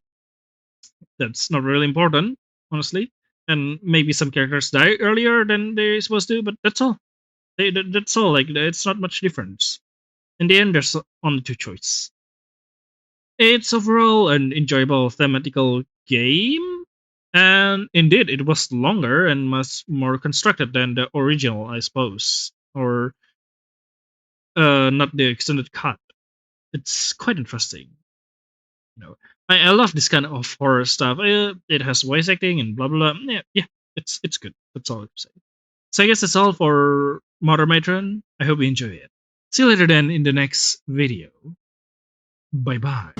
that's not really important, honestly. And maybe some characters die earlier than they're supposed to, but that's all. That's all. Like it's not much difference. In the end, there's only two choices. It's overall an enjoyable thematical game, and indeed, it was longer and much more constructed than the original, I suppose, or not the extended cut. It's quite interesting. You know, I love this kind of horror stuff. It has voice acting and blah blah blah. Yeah, it's good. That's all I have to say. So I guess that's all for Modern Matron. I hope you enjoy it. See you later then in the next video. Bye bye.